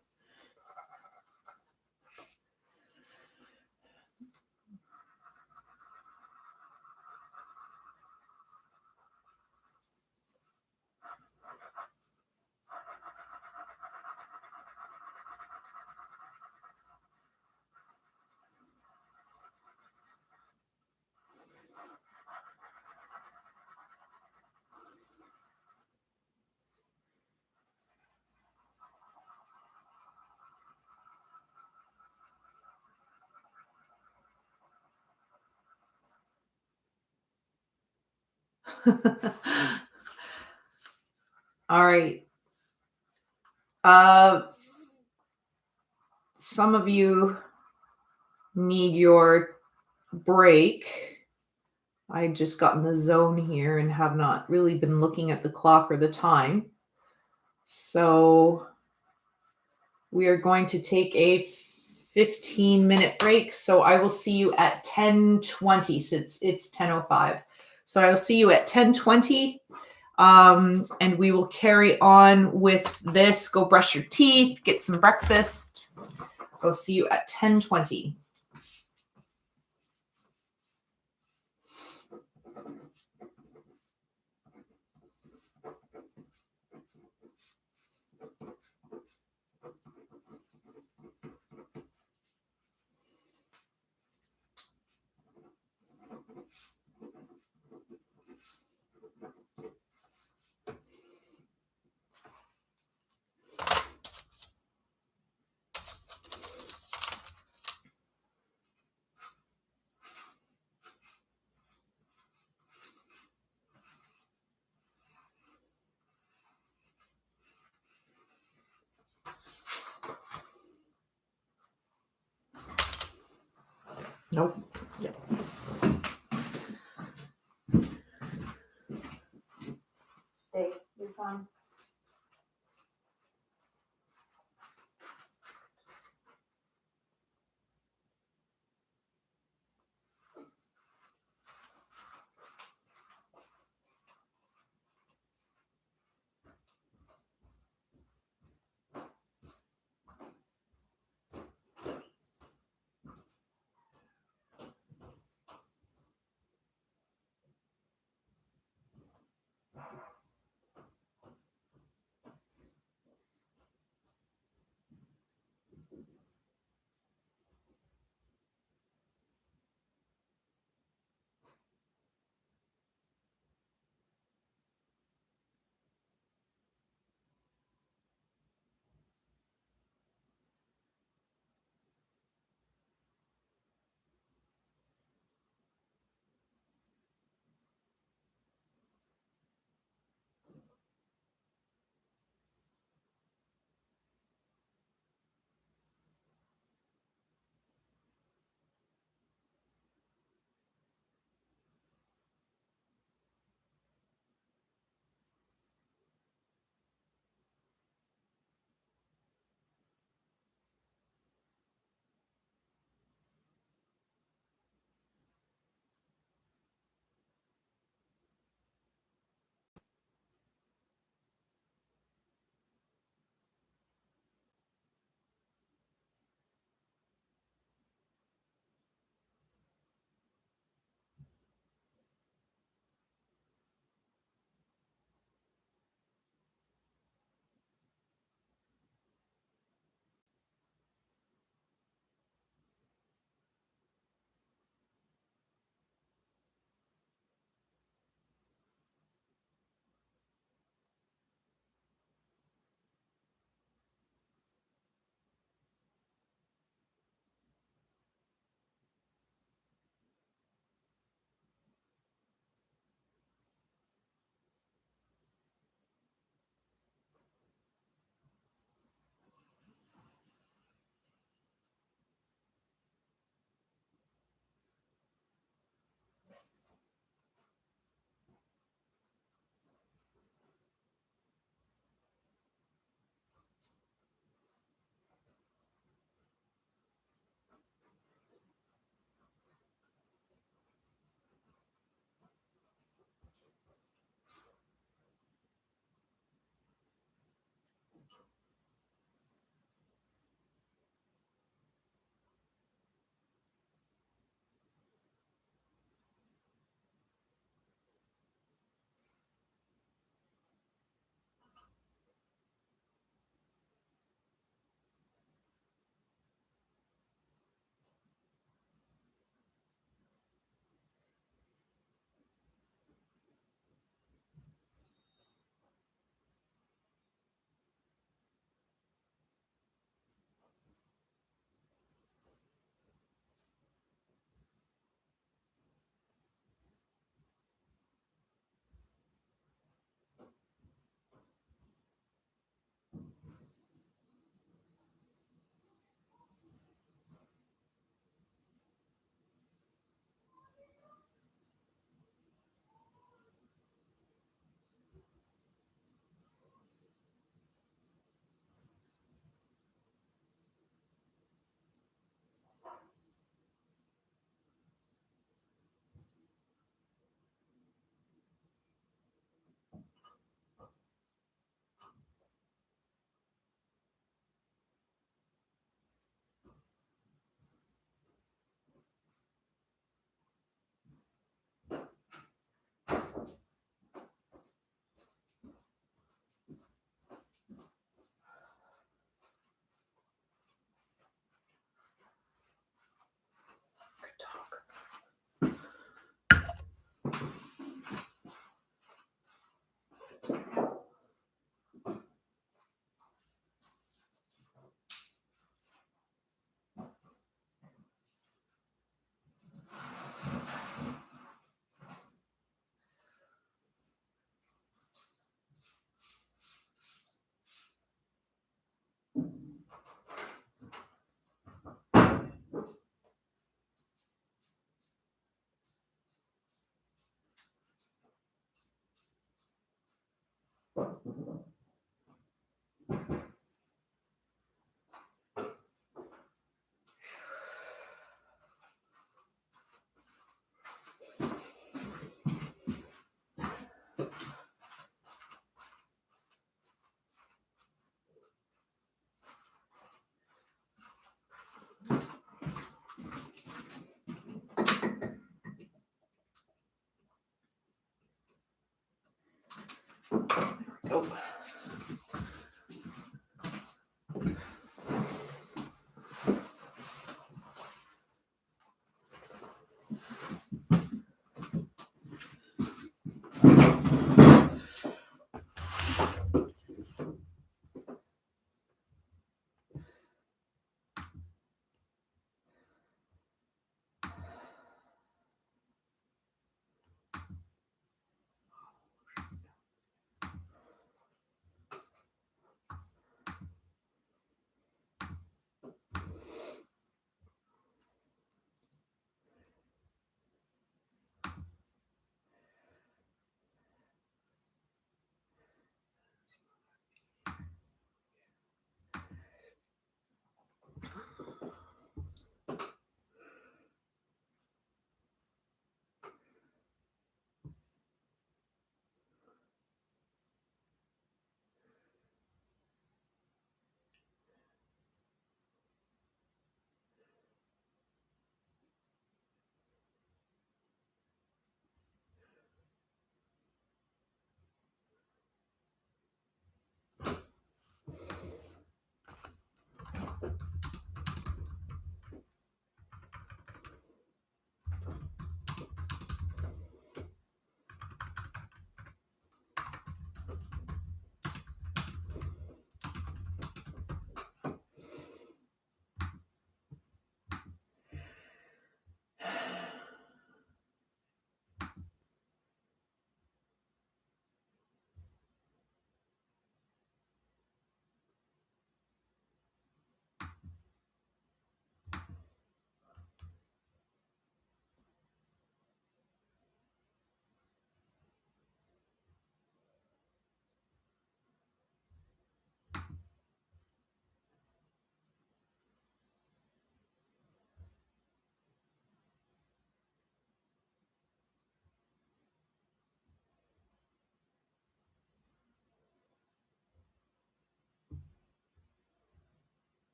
All right. Some of you need your break. I just got in the zone here and have not really been looking at the clock or the time. So we are going to take a 15-minute break. So I will see you at 10:20 since it's 10:05. So I will see you at 10:20. And we will carry on with this. Go brush your teeth, get some breakfast. I'll see you at 10:20. Nope. Yep. Stay. You're fine.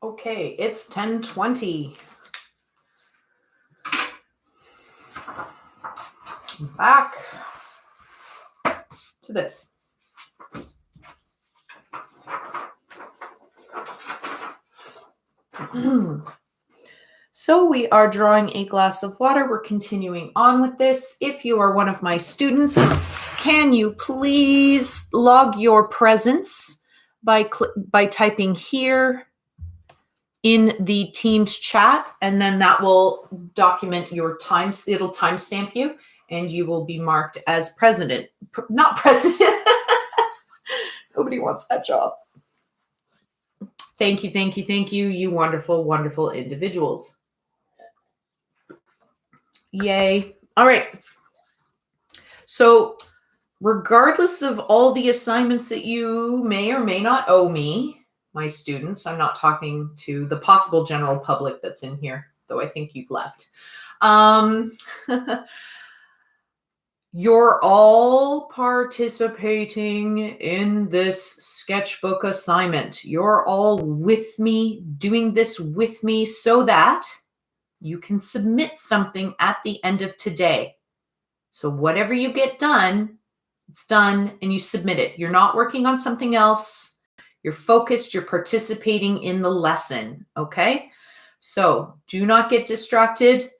Okay, it's 10:20. Back to this. So we are drawing a glass of water. We're continuing on with this. If you are one of my students, can you please log your presence by typing here in the Teams chat, and then that will document your times. It'll timestamp you, and you will be marked as president. Not president. Nobody wants that job. Thank you, thank you, thank you, you wonderful, wonderful individuals. Yay. All right. So regardless of all the assignments that you may or may not owe me, my students, I'm not talking to the possible general public that's in here, though I think you've left. You're all participating in this sketchbook assignment. You're all with me, doing this with me so that you can submit something at the end of today. So whatever you get done, it's done and you submit it. You're not working on something else. You're focused. You're participating in the lesson. Okay? So do not get distracted.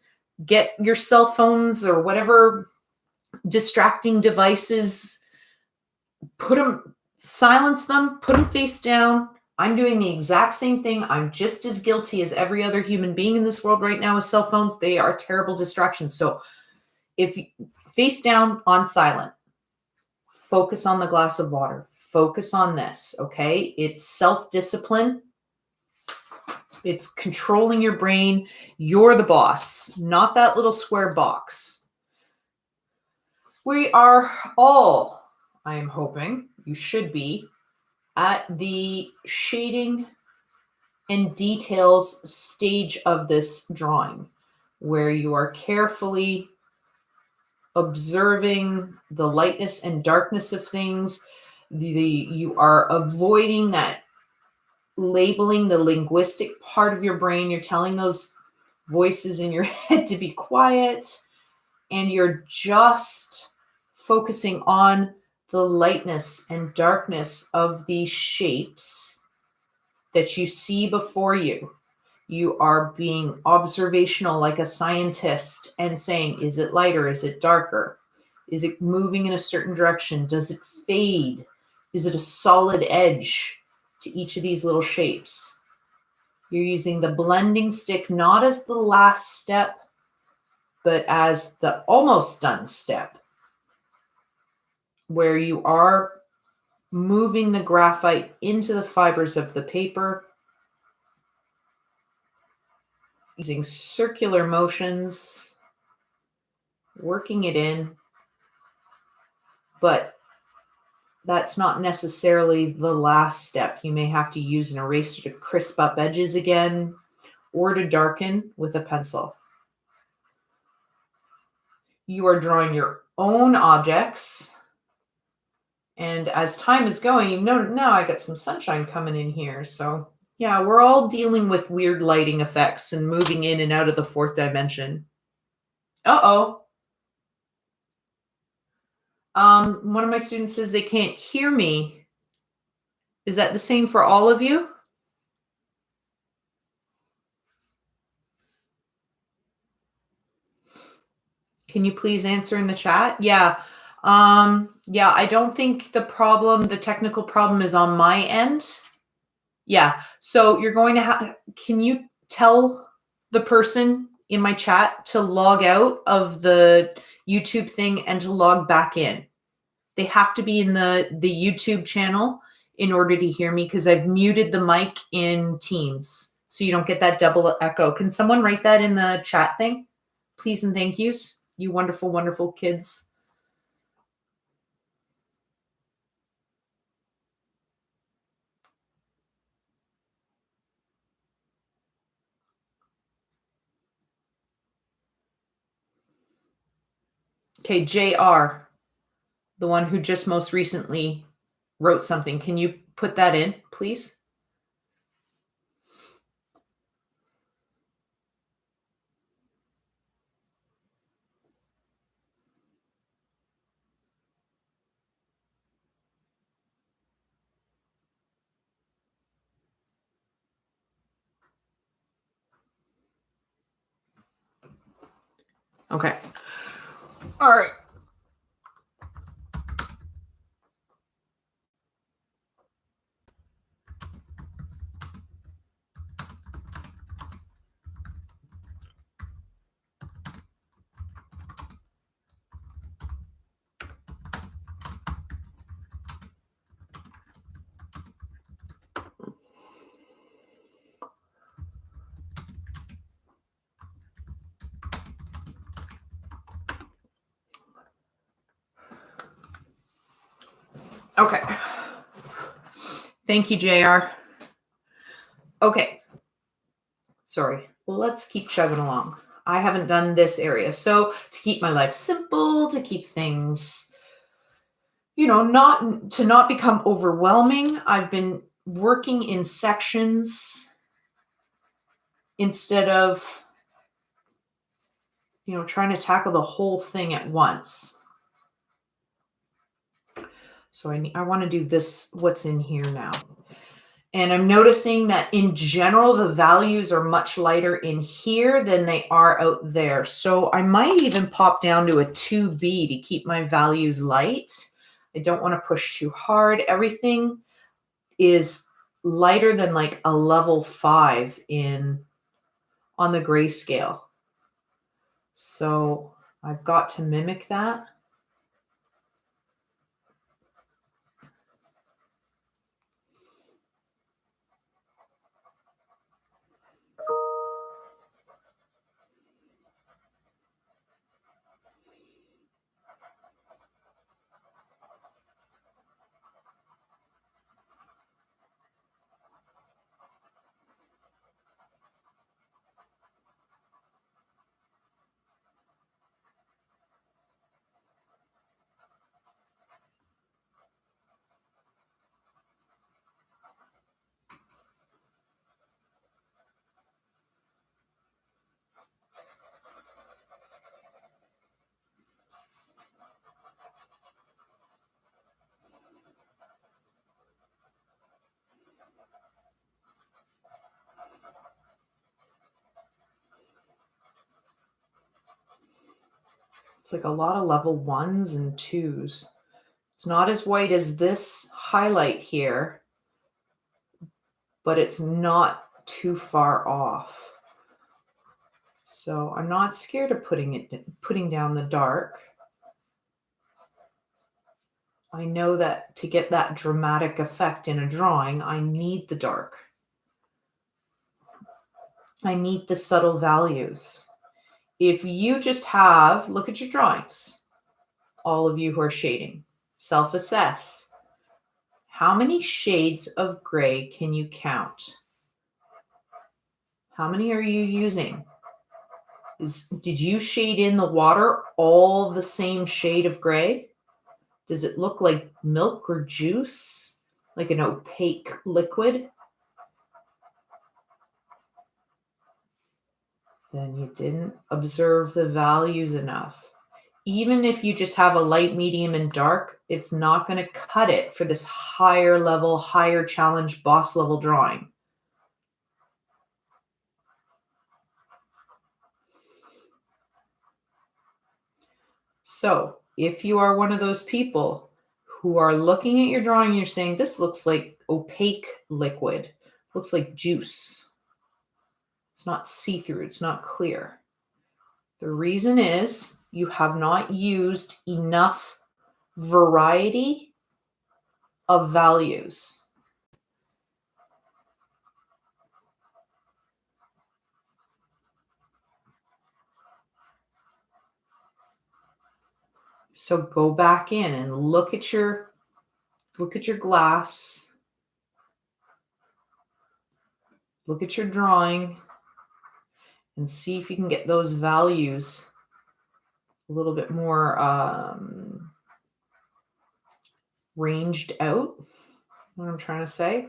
Get your cell phones or whatever distracting devices, silence them, put them face down. I'm doing the exact same thing. I'm just as guilty as every other human being in this world right now with cell phones. They are terrible distractions. So if face down on silent, focus on the glass of water, focus on this. Okay. It's self-discipline. It's controlling your brain. You're the boss, not that little square box. We are all, I am hoping, you should be, at the shading and details stage of this drawing, where you are carefully observing the lightness and darkness of things. You are avoiding that labeling, the linguistic part of your brain. You're telling those voices in your head to be quiet, and you're just focusing on the lightness and darkness of these shapes that you see before you. You are being observational like a scientist and saying, is it lighter? Is it darker? Is it moving in a certain direction? Does it fade? Is it a solid edge to each of these little shapes? You're using the blending stick not as the last step, but as the almost done step, where you are moving the graphite into the fibers of the paper, using circular motions, working it in, but that's not necessarily the last step. You may have to use an eraser to crisp up edges again, or to darken with a pencil. You are drawing your own objects. And as time is going, you know, now I got some sunshine coming in here. So yeah, we're all dealing with weird lighting effects and moving in and out of the fourth dimension. Uh-oh. One of my students says they can't hear me. Is that the same for all of you? Can you please answer in the chat? Yeah. Yeah, I don't think the technical problem is on my end. Yeah. So you're going to can you tell the person in my chat to log out of the YouTube thing and to log back in? They have to be in the YouTube channel in order to hear me, because I've muted the mic in Teams so you don't get that double echo. Can someone write that in the chat thing? Please and thank yous, you wonderful, wonderful kids. Okay, JR, the one who just most recently wrote something. Can you put that in, please? Okay. All right. Okay. Thank you, JR. Okay. Sorry. Let's keep chugging along. I haven't done this area. So to keep my life simple, to keep things, not become overwhelming, I've been working in sections instead of, trying to tackle the whole thing at once. So I want to do this, what's in here now. And I'm noticing that in general, the values are much lighter in here than they are out there. So I might even pop down to a 2B to keep my values light. I don't want to push too hard. Everything is lighter than like a level 5 on the grayscale. So I've got to mimic that. It's like a lot of level 1s and 2s. It's not as white as this highlight here, but it's not too far off. So I'm not scared of putting down the dark. I know that to get that dramatic effect in a drawing, I need the dark. I need the subtle values. If you just look at your drawings, all of you who are shading, self-assess. How many shades of gray can you count? How many are you using? Did you shade in the water all the same shade of gray? Does it look like milk or juice? Like an opaque liquid? Then you didn't observe the values enough. Even if you just have a light, medium, and dark, it's not going to cut it for this higher level, higher challenge, boss level drawing. So if you are one of those people who are looking at your drawing and you're saying, this looks like opaque liquid, looks like juice. It's not see-through, it's not clear. The reason is you have not used enough variety of values. So go back in and look at your glass. Look at your drawing and see if you can get those values a little bit more ranged out. What I'm trying to say.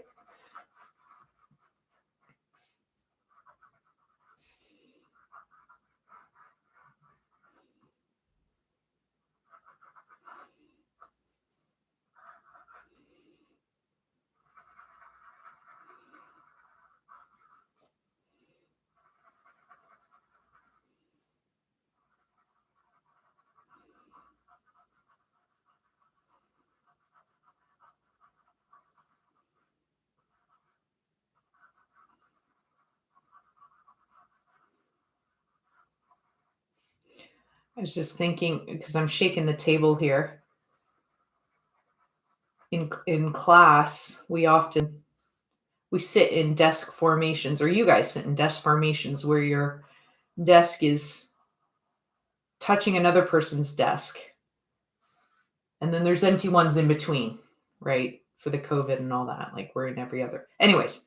I was just thinking, because I'm shaking the table here. In class, we sit in desk formations, or you guys sit in desk formations where your desk is touching another person's desk. And then there's empty ones in between, right? For the COVID and all that. Like we're in every other. Anyways,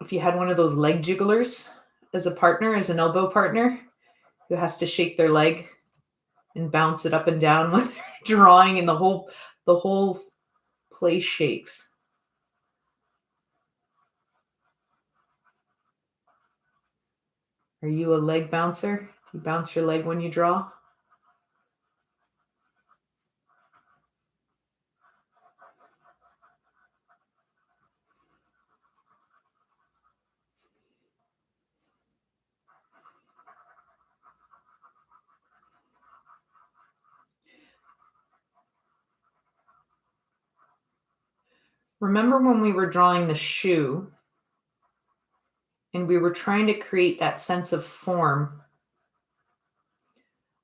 if you had one of those leg jigglers as a partner, as an elbow partner, who has to shake their leg and bounce it up and down when they're drawing, and the whole place shakes. Are you a leg bouncer? Do you bounce your leg when you draw? Remember when we were drawing the shoe and we were trying to create that sense of form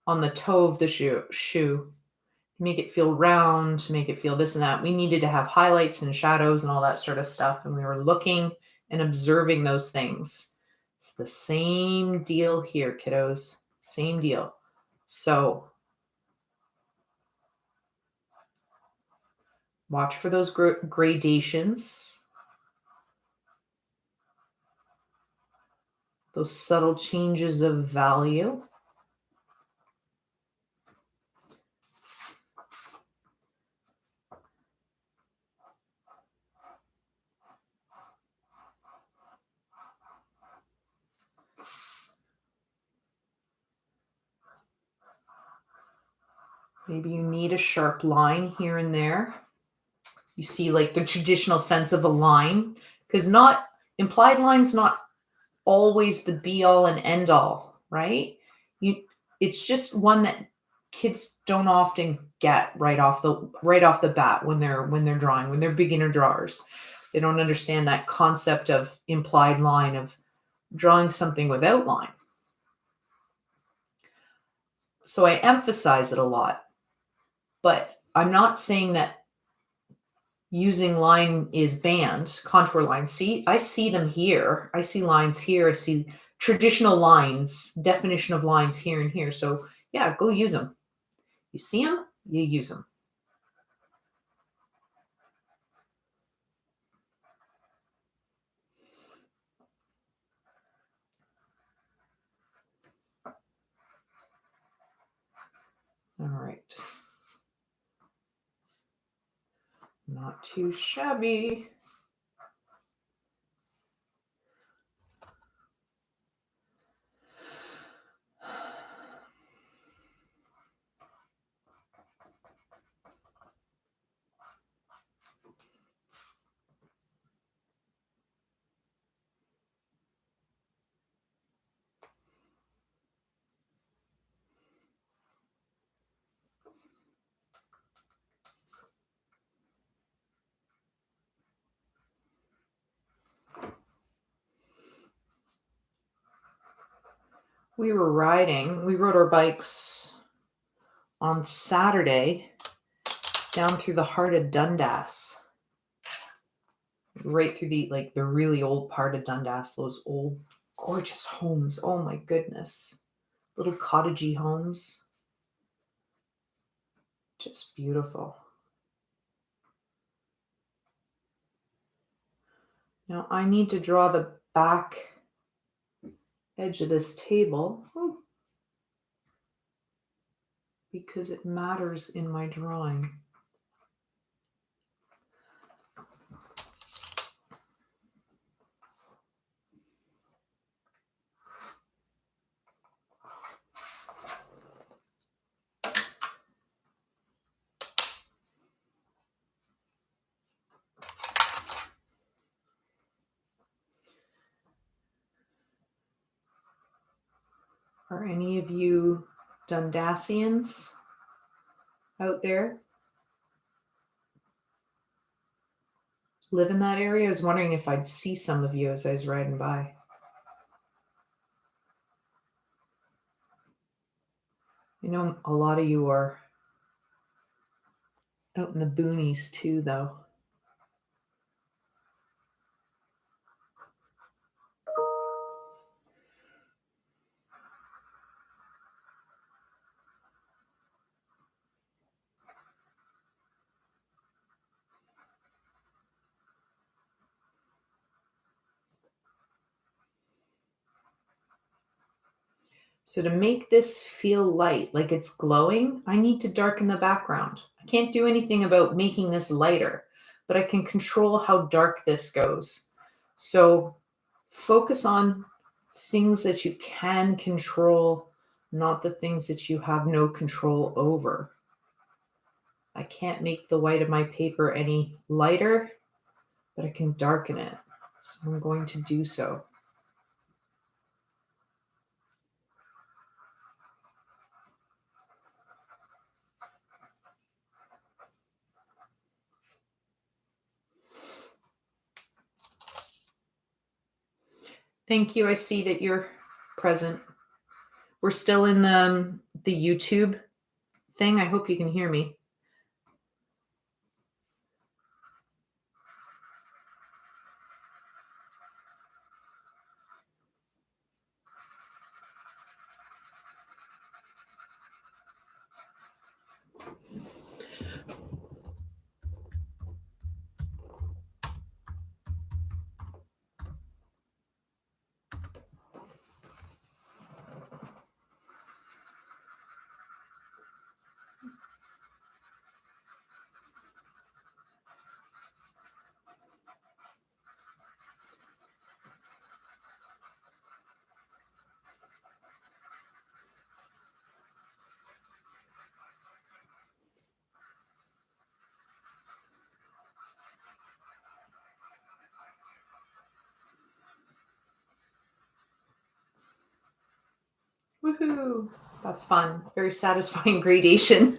on the toe of the shoe, make it feel round, to make it feel this and that. We needed to have highlights and shadows and all that sort of stuff. And we were looking and observing those things. It's the same deal here, kiddos. Same deal. So watch for those gradations, those subtle changes of value. Maybe you need a sharp line here and there. You see like the traditional sense of a line, because not implied line's not always the be all and end all, right? It's just one that kids don't often get right off the bat when they're drawing, when they're beginner drawers. They don't understand that concept of implied line, of drawing something without line. So I emphasize it a lot, but I'm not saying that using line is banned. Contour lines. See, I see them here. I see lines here. I see traditional lines, definition of lines here and here. So yeah, go use them. You see them, you use them. All right. Not too shabby. We rode our bikes on Saturday down through the heart of Dundas. Right through the really old part of Dundas, those old gorgeous homes. Oh my goodness. Little cottagey homes. Just beautiful. Now I need to draw the back edge of this table because it matters in my drawing. Are any of you Dundasians out there? Live in that area? I was wondering if I'd see some of you as I was riding by. I know a lot of you are out in the boonies too, though. So to make this feel light, like it's glowing, I need to darken the background. I can't do anything about making this lighter, but I can control how dark this goes. So focus on things that you can control, not the things that you have no control over. I can't make the white of my paper any lighter, but I can darken it. So I'm going to do so. Thank you. I see that you're present. We're still in the YouTube thing. I hope you can hear me. Woohoo! That's fun. Very satisfying gradation.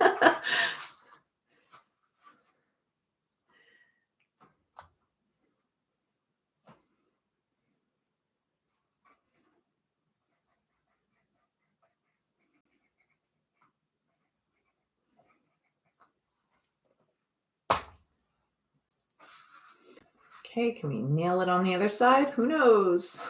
Okay, can we nail it on the other side? Who knows?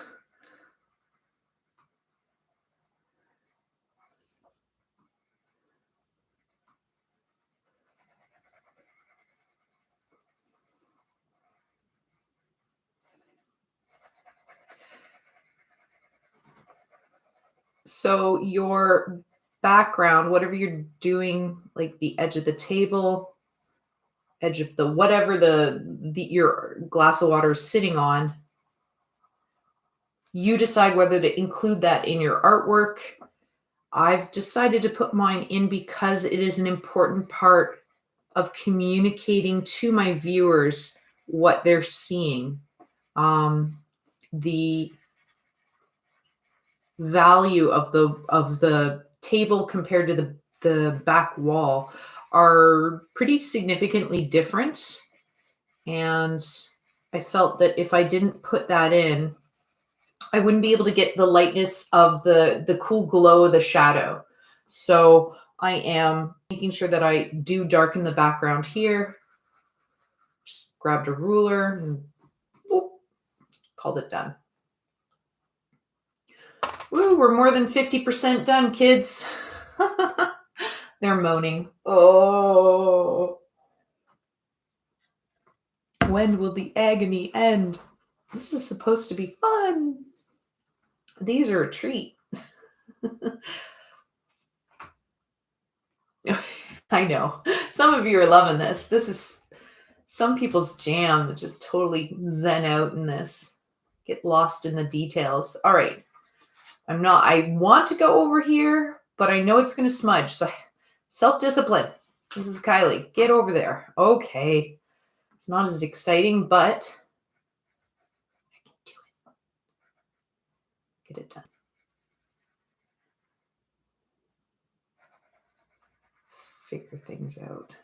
So your background, whatever you're doing, like the edge of the table, edge of the whatever the your glass of water is sitting on, you decide whether to include that in your artwork. I've decided to put mine in because it is an important part of communicating to my viewers what they're seeing. The value of the table compared to the back wall are pretty significantly different, and I felt that if I didn't put that in, I wouldn't be able to get the lightness of the cool glow of the shadow. So I am making sure that I do darken the background here. Just grabbed a ruler and boop, called it done. Woo, we're more than 50% done, kids. They're moaning. Oh. When will the agony end? This is supposed to be fun. These are a treat. I know. Some of you are loving this. This is some people's jam that just totally zen out in this. Get lost in the details. All right. I want to go over here, but I know it's going to smudge. So self-discipline. This is Kylie. Get over there. Okay. It's not as exciting, but I can do it. Get it done. Figure things out.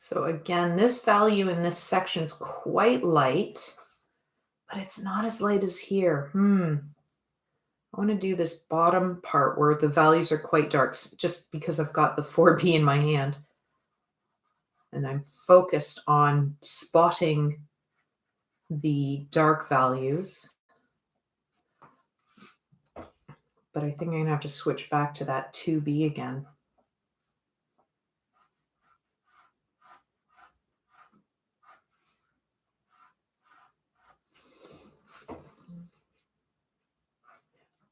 So again, this value in this section is quite light, but it's not as light as here. I want to do this bottom part where the values are quite dark, just because I've got the 4B in my hand. And I'm focused on spotting the dark values. But I think I'm going to have to switch back to that 2B again.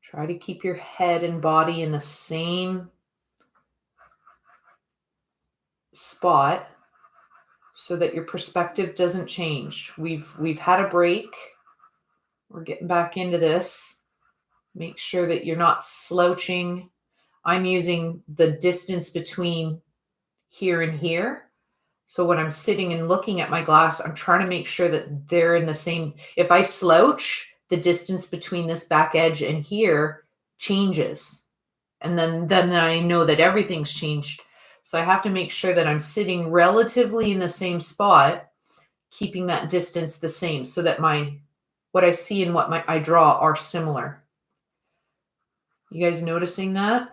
Try to keep your head and body in the same spot so that your perspective doesn't change. We've had a break. We're getting back into this. Make sure that you're not slouching. I'm using the distance between here and here. So when I'm sitting and looking at my glass, I'm trying to make sure that they're in the same. If I slouch, the distance between this back edge and here changes. And then I know that everything's changed. So I have to make sure that I'm sitting relatively in the same spot, keeping that distance the same so that what I see and what I draw are similar. You guys noticing that? Are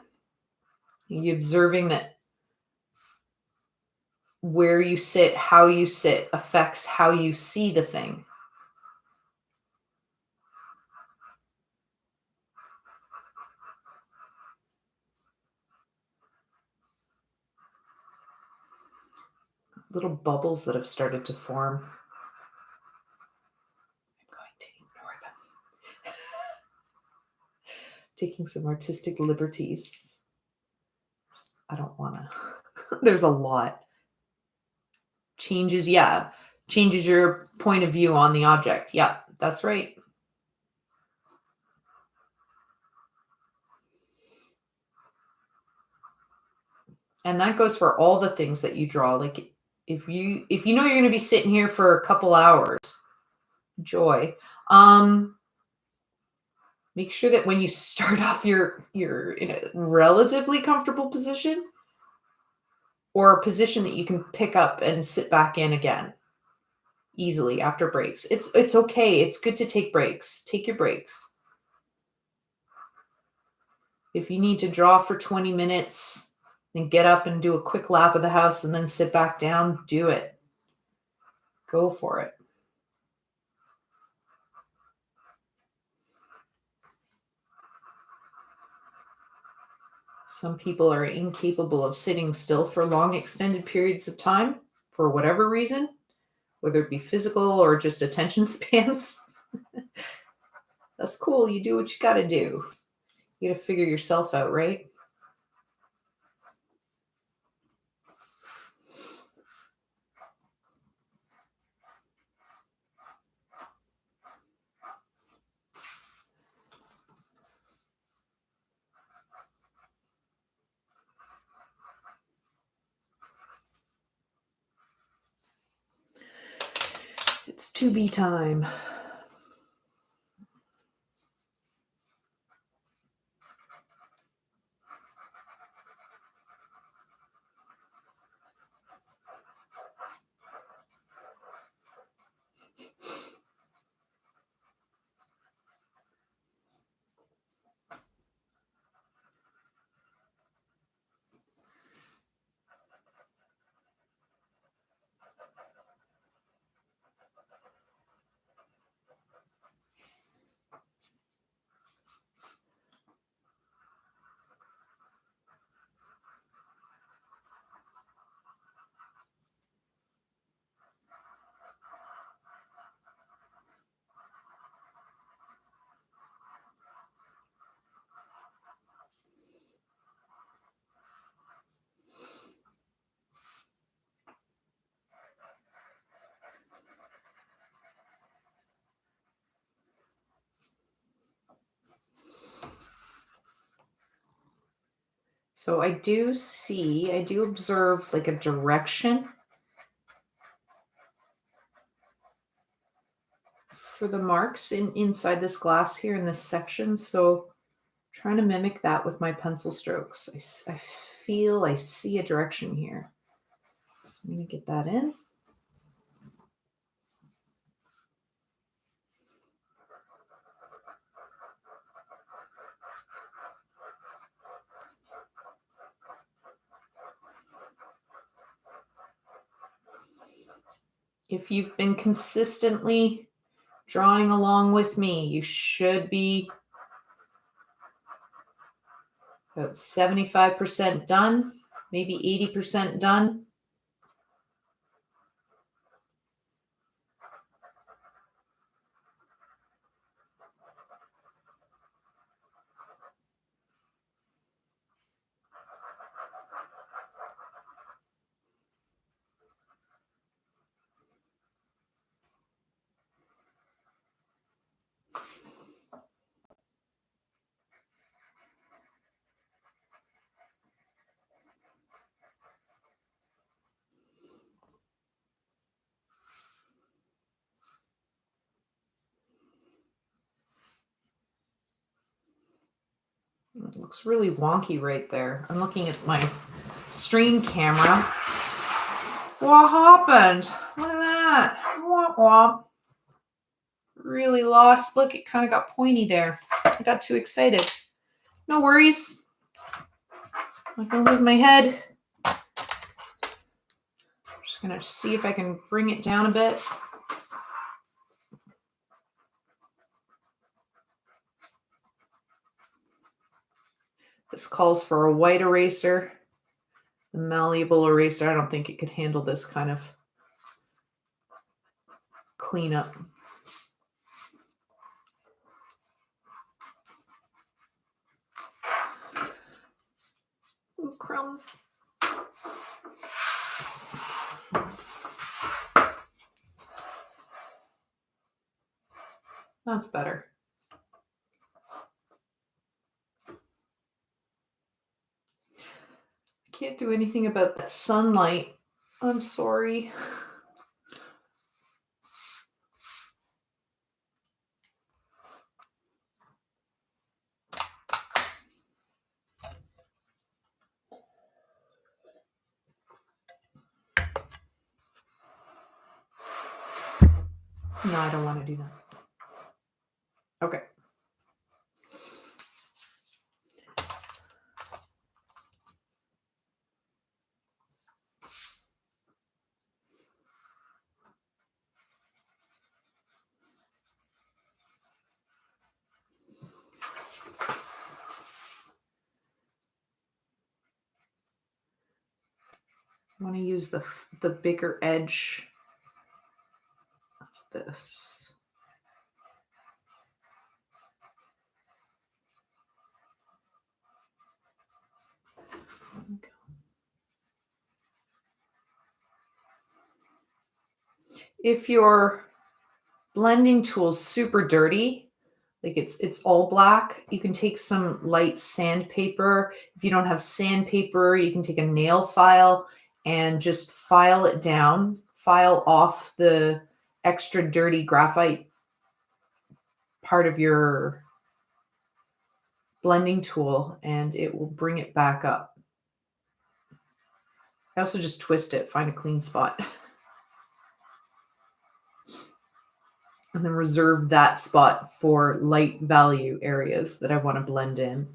you observing that where you sit, how you sit affects how you see the thing? Little bubbles that have started to form. I'm going to ignore them. Taking some artistic liberties. I don't want to. There's a lot. Changes your point of view on the object. Yeah, that's right. And that goes for all the things that you draw. Like if you know you're going to be sitting here for a couple hours, joy. Make sure that when you start off, you're in a relatively comfortable position, or a position that you can pick up and sit back in again easily after breaks. It's okay. It's good to take breaks. Take your breaks. If you need to draw for 20 minutes, then get up and do a quick lap of the house and then sit back down, do it. Go for it. Some people are incapable of sitting still for long extended periods of time for whatever reason, whether it be physical or just attention spans. That's cool. You do what you got to do. You got to figure yourself out, right? It's 2B time. So I do observe like a direction for the marks inside this glass here in this section. So trying to mimic that with my pencil strokes. I feel I see a direction here. So I'm going to get that in. If you've been consistently drawing along with me, you should be about 75% done, maybe 80% done. It looks really wonky right there. I'm looking at my stream camera. What happened? Look at that. Womp womp. Really lost. Look, it kind of got pointy there. I got too excited. No worries. I'm not gonna lose my head. I'm just gonna see if I can bring it down a bit. This calls for a white eraser. The malleable eraser, I don't think it could handle this kind of cleanup. Ooh, crumbs. That's better. I can't do anything about that sunlight. I'm sorry. No, I don't want to do that. Okay. I want to use the bigger edge of this. Okay. If your blending tool's super dirty, like it's all black, you can take some light sandpaper. If you don't have sandpaper, you can take a nail file and just file it down, file off the extra dirty graphite part of your blending tool, and it will bring it back up. I also just twist it, find a clean spot. And then reserve that spot for light value areas that I want to blend in.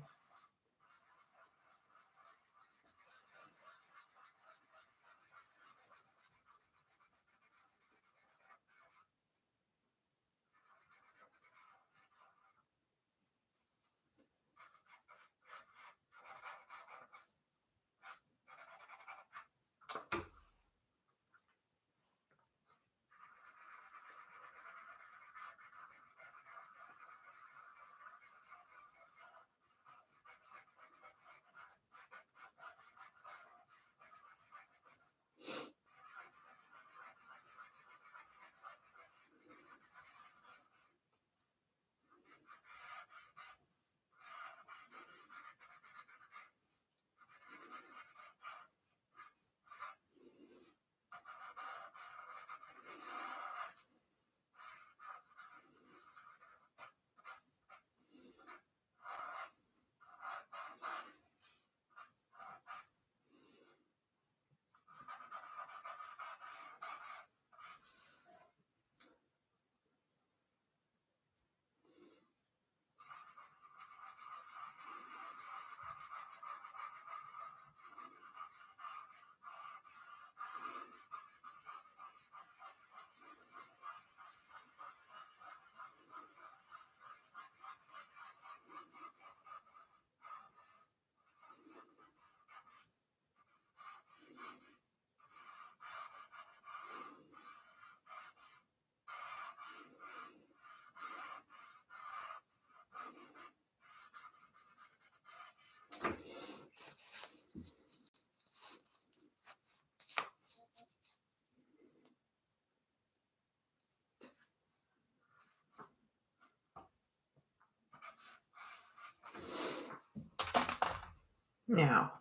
Now,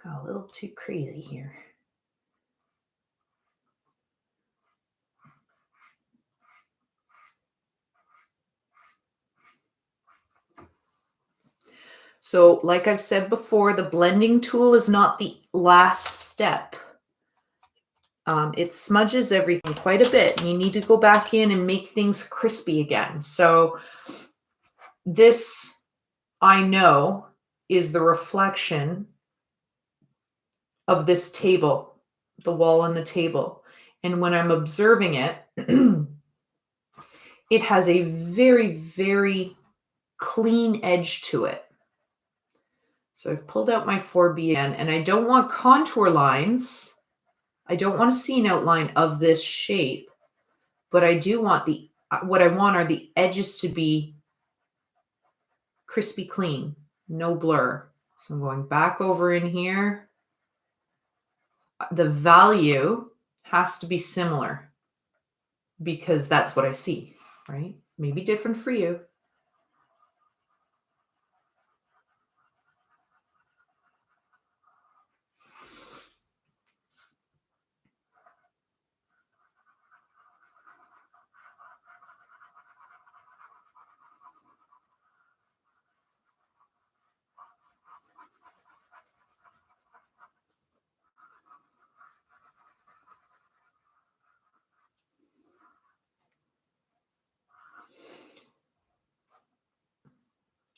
got a little too crazy here. So, like I've said before, the blending tool is not the last step. It smudges everything quite a bit, and you need to go back in and make things crispy again. So this, I know, is the reflection of this table, the wall and the table. And when I'm observing it, it has a very, very clean edge to it. So I've pulled out my 4B again, and I don't want contour lines. I don't want a scene outline of this shape, but I do want what I want are the edges to be crispy clean, no blur. So I'm going back over in here. The value has to be similar because that's what I see, right? Maybe different for you.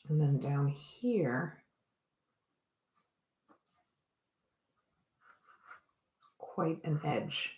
And then down here, quite an edge.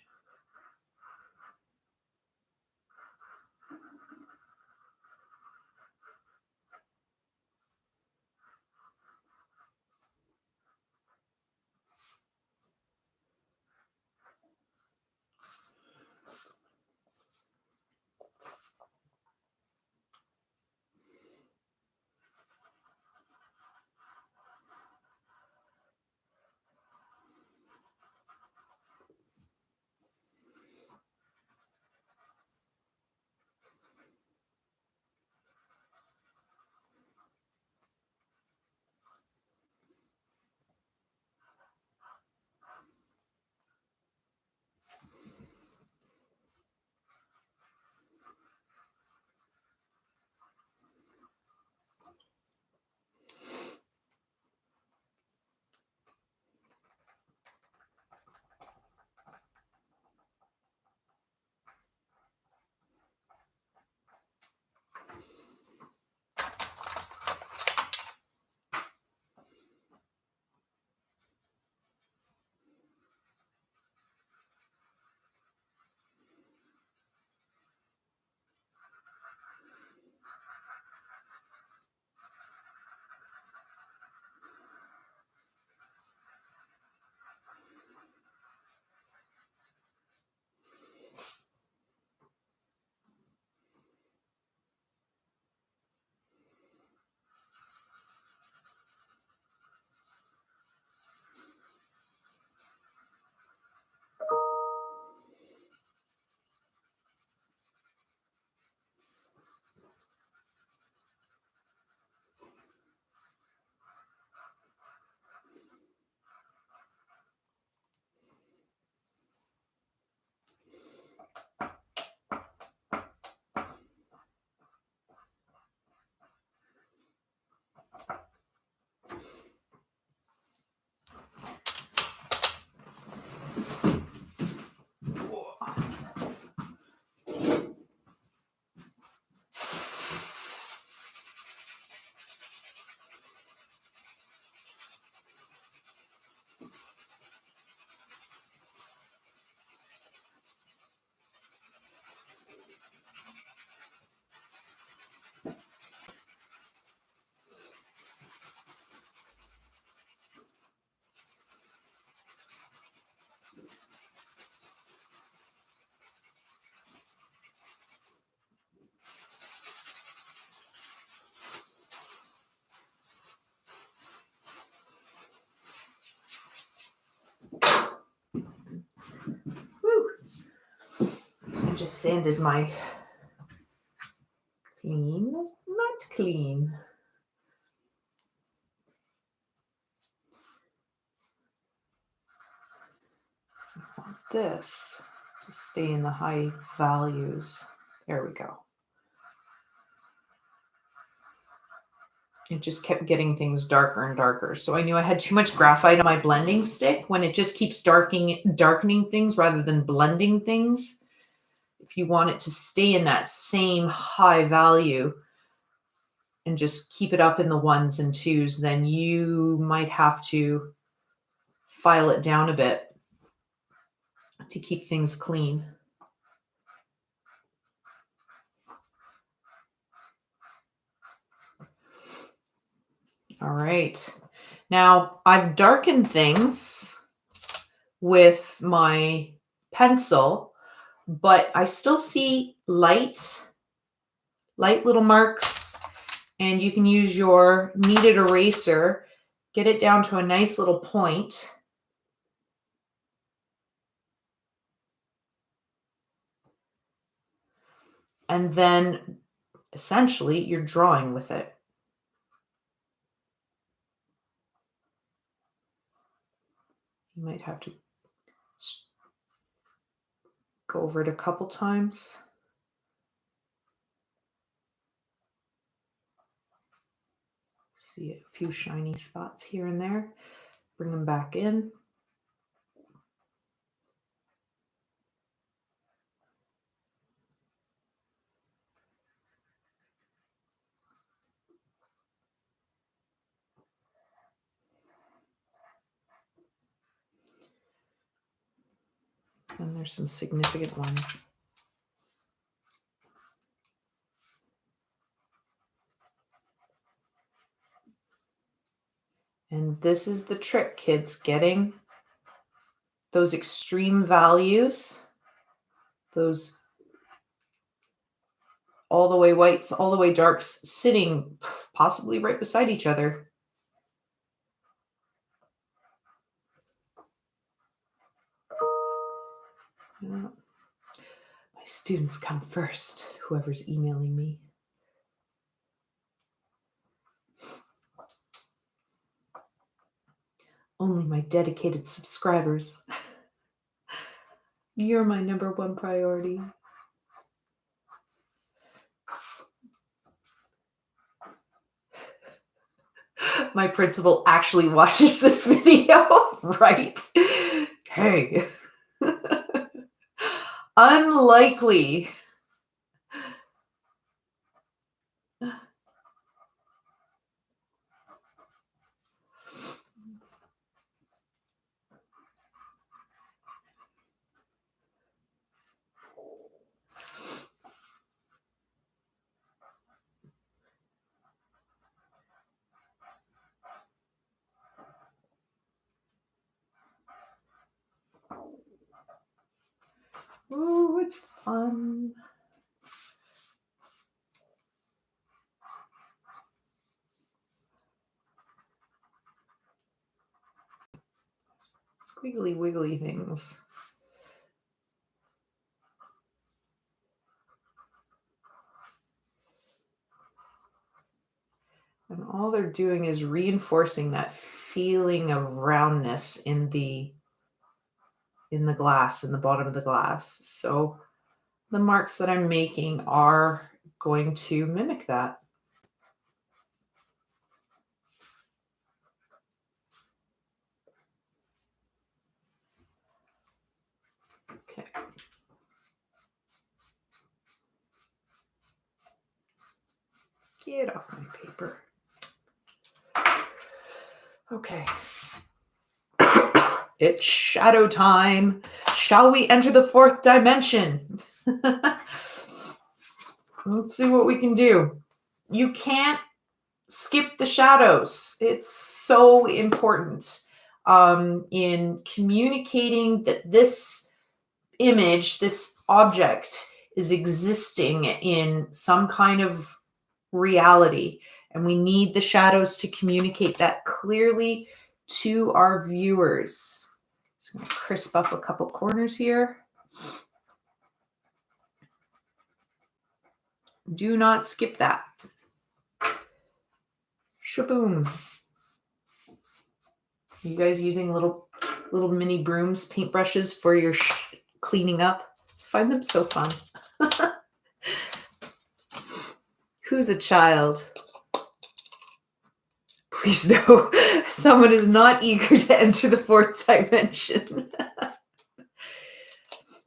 I just sanded my clean, not clean. this to stay in the high values. There we go. It just kept getting things darker and darker. So I knew I had too much graphite on my blending stick when it just keeps darkening things rather than blending things. If you want it to stay in that same high value and just keep it up in the 1s and 2s, then you might have to file it down a bit to keep things clean. All right. Now I've darkened things with my pencil, but I still see light little marks, and you can use your kneaded eraser, get it down to a nice little point. And then essentially you're drawing with it. You might have to go over it a couple times. See a few shiny spots here and there. Bring them back in. And there's some significant ones. And this is the trick, kids, getting those extreme values, those all the way whites, all the way darks, sitting possibly right beside each other. Yeah. My students come first, whoever's emailing me. Only my dedicated subscribers. You're my number one priority. My principal actually watches this video, right? Hey. Unlikely. Oh, it's fun. Squiggly wiggly things. And all they're doing is reinforcing that feeling of roundness in the glass, in the bottom of the glass. So the marks that I'm making are going to mimic that. Okay. Get off my paper. Okay. It's shadow time. Shall we enter the 4th dimension? Let's see what we can do. You can't skip the shadows. It's so important in communicating that this image, this object, is existing in some kind of reality. And we need the shadows to communicate that clearly to our viewers. So I'm going to crisp up a couple corners here. Do not skip that. Shaboom. You guys using little mini brooms, paintbrushes for your cleaning up. I find them so fun. Who's a child? Please no. Someone is not eager to enter the fourth dimension.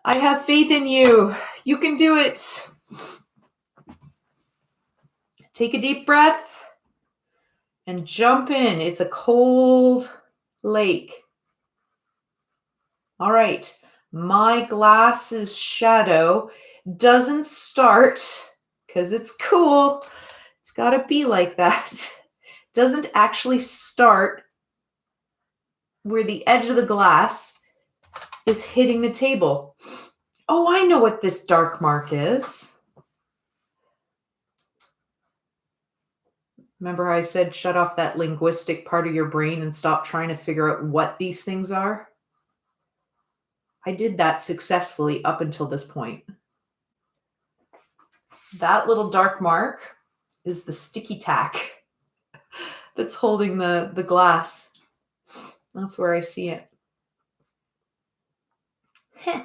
I have faith in you. You can do it. Take a deep breath and jump in. It's a cold lake. All right. My glass's shadow doesn't start, because it's cool. It's got to be like that. Doesn't actually start where the edge of the glass is hitting the table. Oh, I know what this dark mark is. Remember how I said shut off that linguistic part of your brain and stop trying to figure out what these things are? I did that successfully up until this point. That little dark mark is the sticky tack that's holding the glass. That's where I see it. Heh.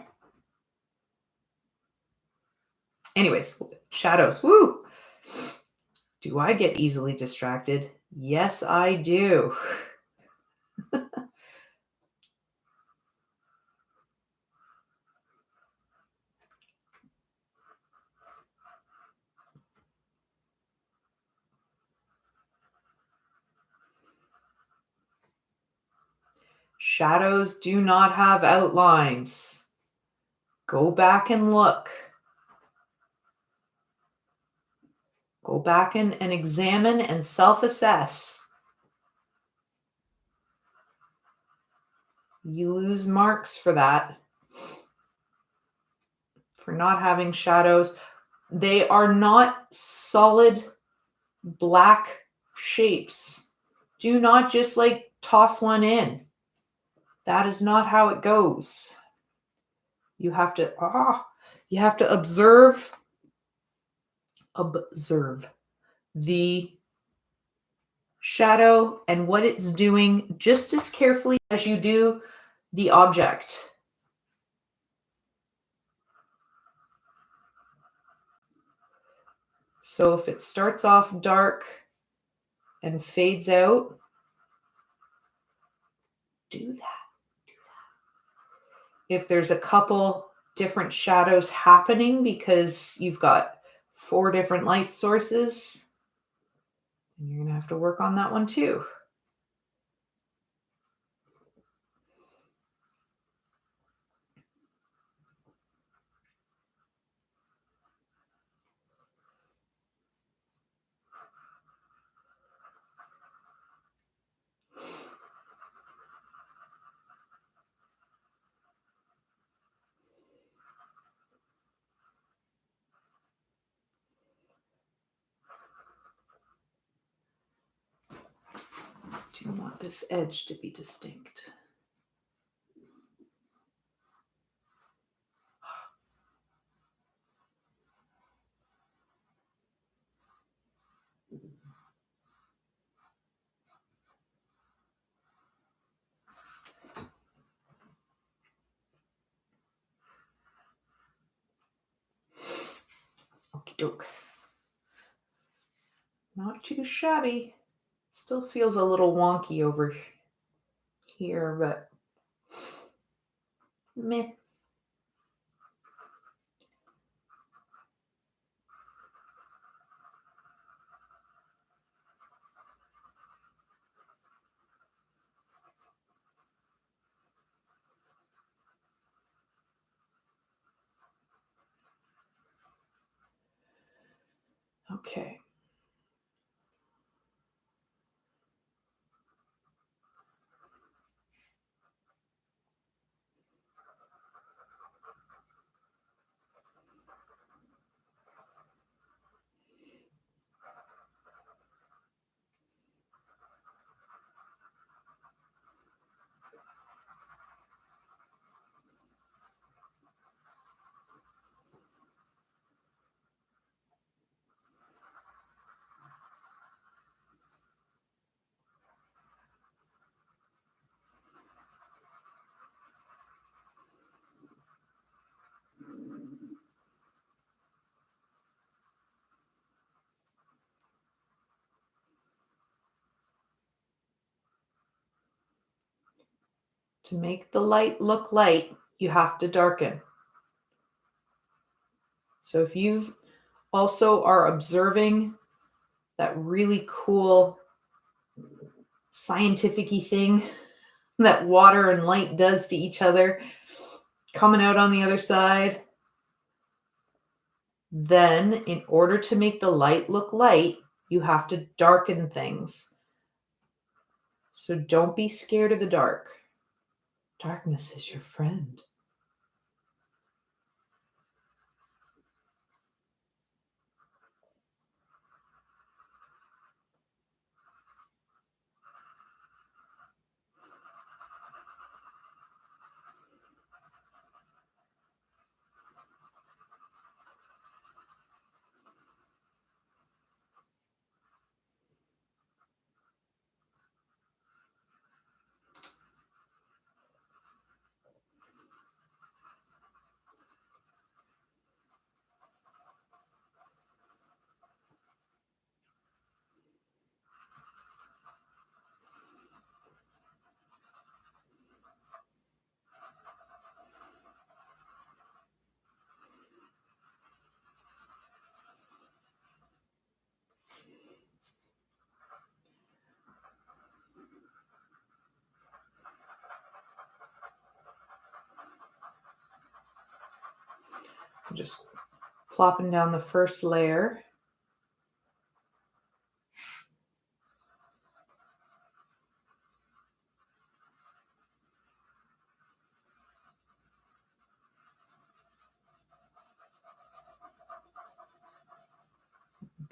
Anyways, shadows. Woo! Do I get easily distracted? Yes, I do. Shadows do not have outlines. Go back and look. Go back and examine and self-assess. You lose marks for that, for not having shadows. They are not solid black shapes. Do not just toss one in. That is not how it goes. You have to observe the shadow and what it's doing just as carefully as you do the object. So if it starts off dark and fades out, do that. If there's a couple different shadows happening because you've got 4 different light sources, then you're going to have to work on that one too. Do you want this edge to be distinct? Okie doke. Not too shabby. Still feels a little wonky over here, but meh. Okay. To make the light look light, you have to darken. So if you also are observing that really cool scientific-y thing that water and light does to each other, coming out on the other side, then in order to make the light look light, you have to darken things. So don't be scared of the dark. Darkness is your friend. I'm just plopping down the first layer.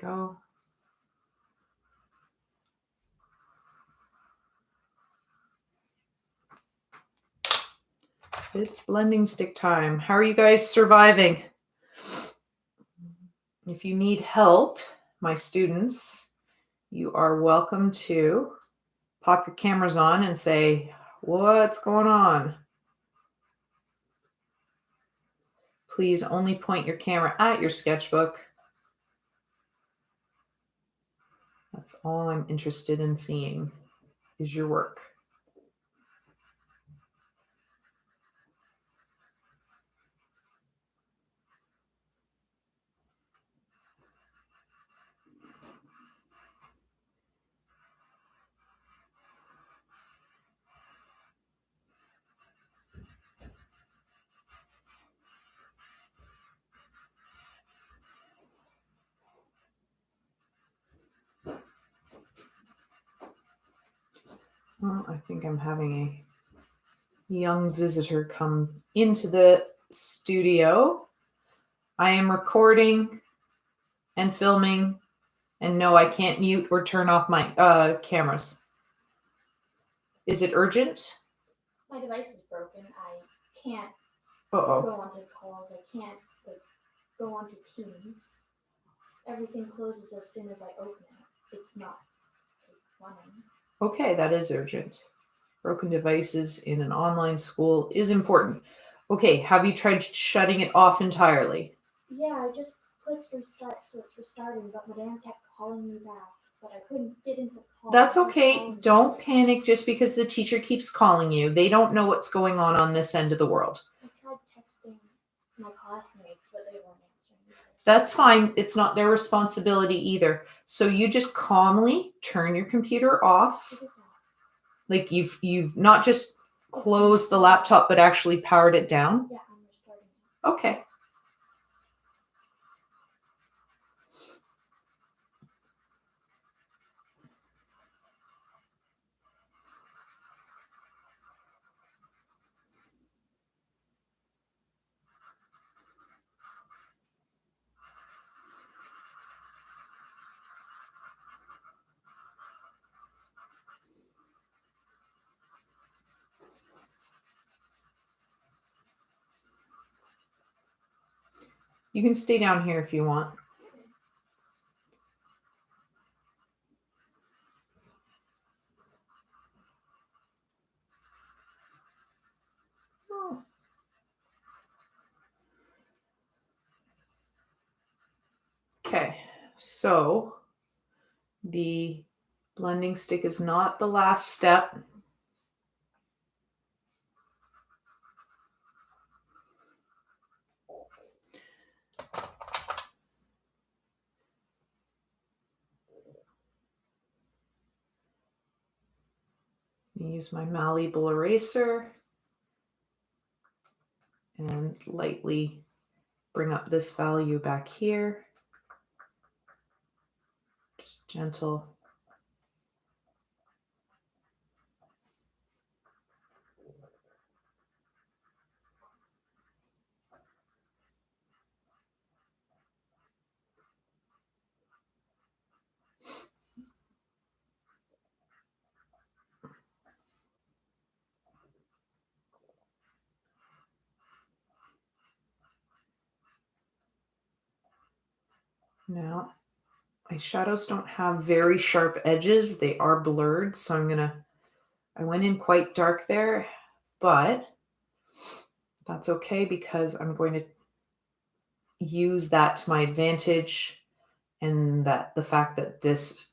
Go. It's blending stick time. How are you guys surviving? If you need help, my students, you are welcome to pop your cameras on and say, what's going on? Please only point your camera at your sketchbook. That's all I'm interested in seeing is your work. Well, I think I'm having a young visitor come into the studio. I am recording and filming, and no, I can't mute or turn off my cameras. Is it urgent? My device is broken. I can't Uh-oh. go onto calls. I can't go onto Teams. Everything closes as soon as I open it. It's not running. Okay, that is urgent. Broken devices in an online school is important. Okay, have you tried shutting it off entirely? Yeah, I just clicked restart, so it's restarting, but Madame kept calling me back, but I couldn't get into the call. That's okay. Don't panic just because the teacher keeps calling you. They don't know what's going on this end of the world. I tried texting my classmates, but they weren't answering either. That's fine. It's not their responsibility either. So you just calmly turn your computer off. What is that? Like you've not just closed the laptop, but actually powered it down. Yeah, I'm restarting it. Okay. You can stay down here if you want. Oh. Okay, so the blending stick is not the last step. Use my malleable eraser and lightly bring up this value back here. Just gentle. Now, my shadows don't have very sharp edges. They are blurred, so I went in quite dark there, but that's okay because I'm going to use that to my advantage, and that the fact that this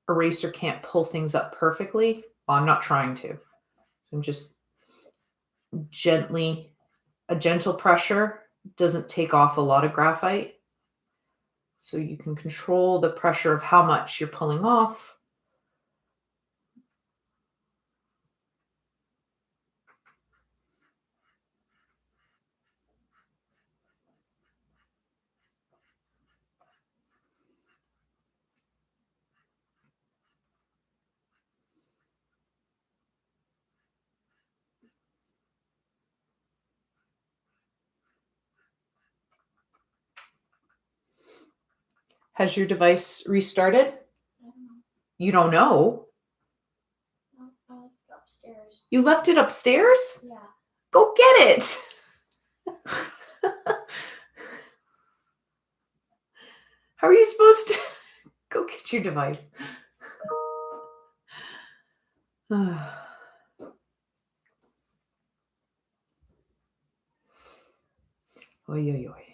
eraser can't pull things up perfectly. Well, I'm not trying to. So I'm just a gentle pressure doesn't take off a lot of graphite. So you can control the pressure of how much you're pulling off. Has your device restarted? I don't know. You don't know? No, I left it upstairs. You left it upstairs? Yeah. Go get it. How are you supposed to go get your device? Oy, oy, oy.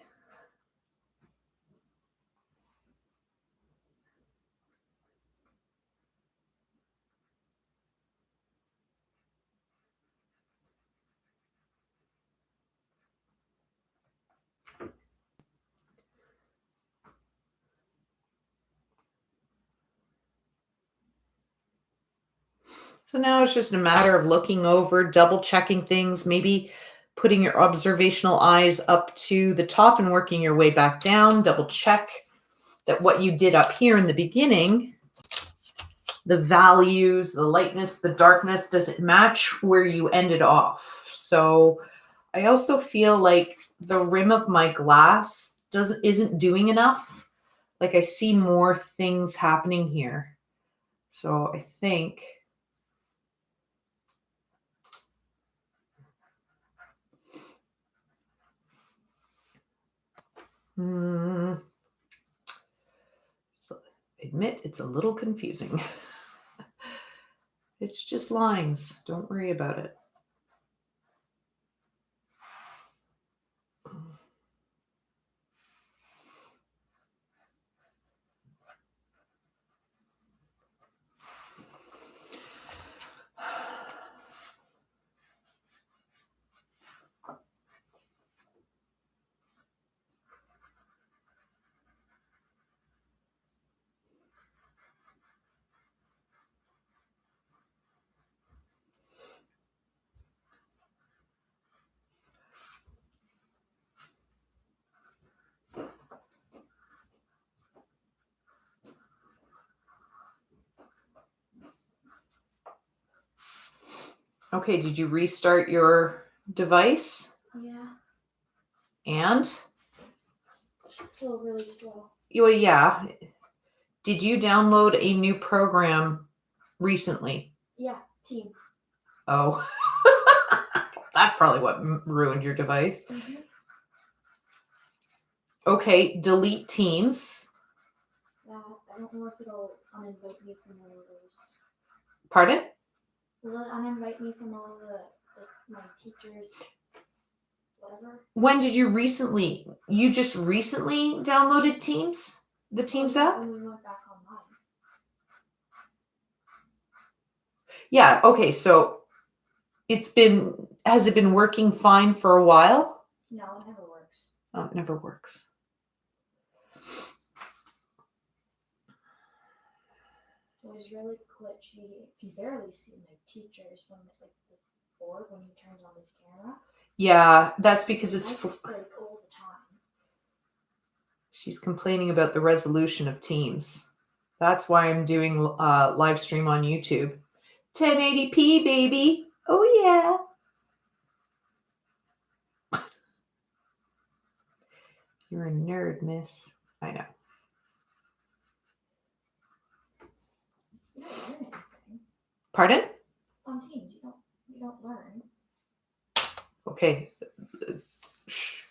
So now it's just a matter of looking over, double checking things, maybe putting your observational eyes up to the top and working your way back down. Double check that what you did up here in the beginning, the values, the lightness, the darkness, does it match where you ended off? So I also feel like the rim of my glass isn't doing enough. Like I see more things happening here. So I think so admit it's a little confusing. It's just lines. Don't worry about it. Okay, did you restart your device? Yeah. And? Still really slow. Well, yeah. Did you download a new program recently? Yeah, Teams. Oh. That's probably what ruined your device. Mm-hmm. Okay, delete Teams. I don't know if it'll uninvite me from all of those. Pardon? Will it uninvite me from all of my teachers, whatever? When did you just recently downloaded Teams? The Teams app? When we went back online. Yeah, okay, so has it been working fine for a while? No, it never works. Oh, it never works. It was really glitch. You can barely see my teachers from like the board when he turns on his camera. Yeah, that's because it's Like all the time. She's complaining about the resolution of Teams. That's why I'm doing live stream on YouTube. 1080p, baby. Oh, yeah. You're a nerd, miss. I know. You don't learn anything. Pardon? On Teams, you don't learn. Okay. Shh.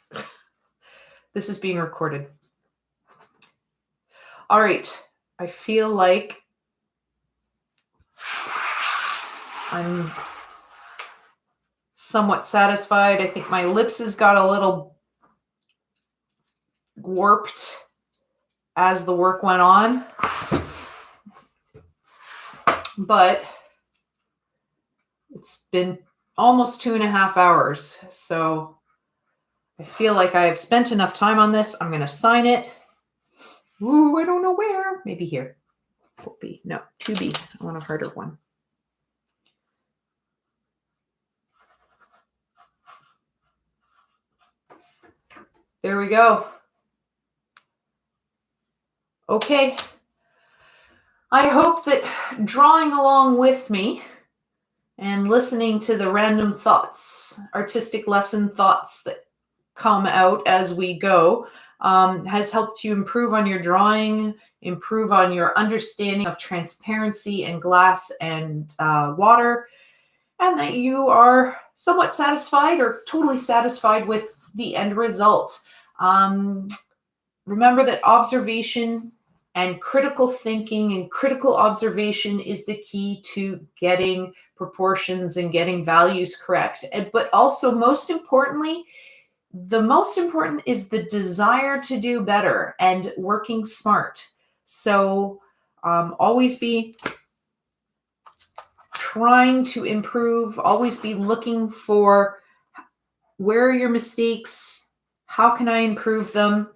This is being recorded. All right. I feel like I'm somewhat satisfied. I think my ellipses got a little warped as the work went on. But it's been almost 2.5 hours. So I feel like I've spent enough time on this. I'm going to sign it. Ooh, I don't know where. Maybe here. 4B. No, 2B. I want a harder one. There we go. Okay. I hope that drawing along with me and listening to the random thoughts, artistic lesson thoughts that come out as we go, has helped you improve on your drawing, improve on your understanding of transparency and glass and water, and that you are somewhat satisfied or totally satisfied with the end result. Remember that observation and critical thinking and critical observation is the key to getting proportions and getting values correct. But also, most importantly, the most important is the desire to do better and working smart. So always be trying to improve, always be looking for where are your mistakes, how can I improve them,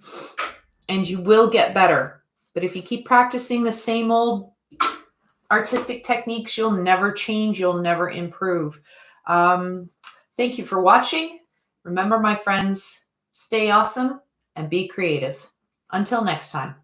and you will get better. But if you keep practicing the same old artistic techniques, you'll never change, you'll never improve. Thank you for watching. Remember, my friends, stay awesome and be creative. Until next time.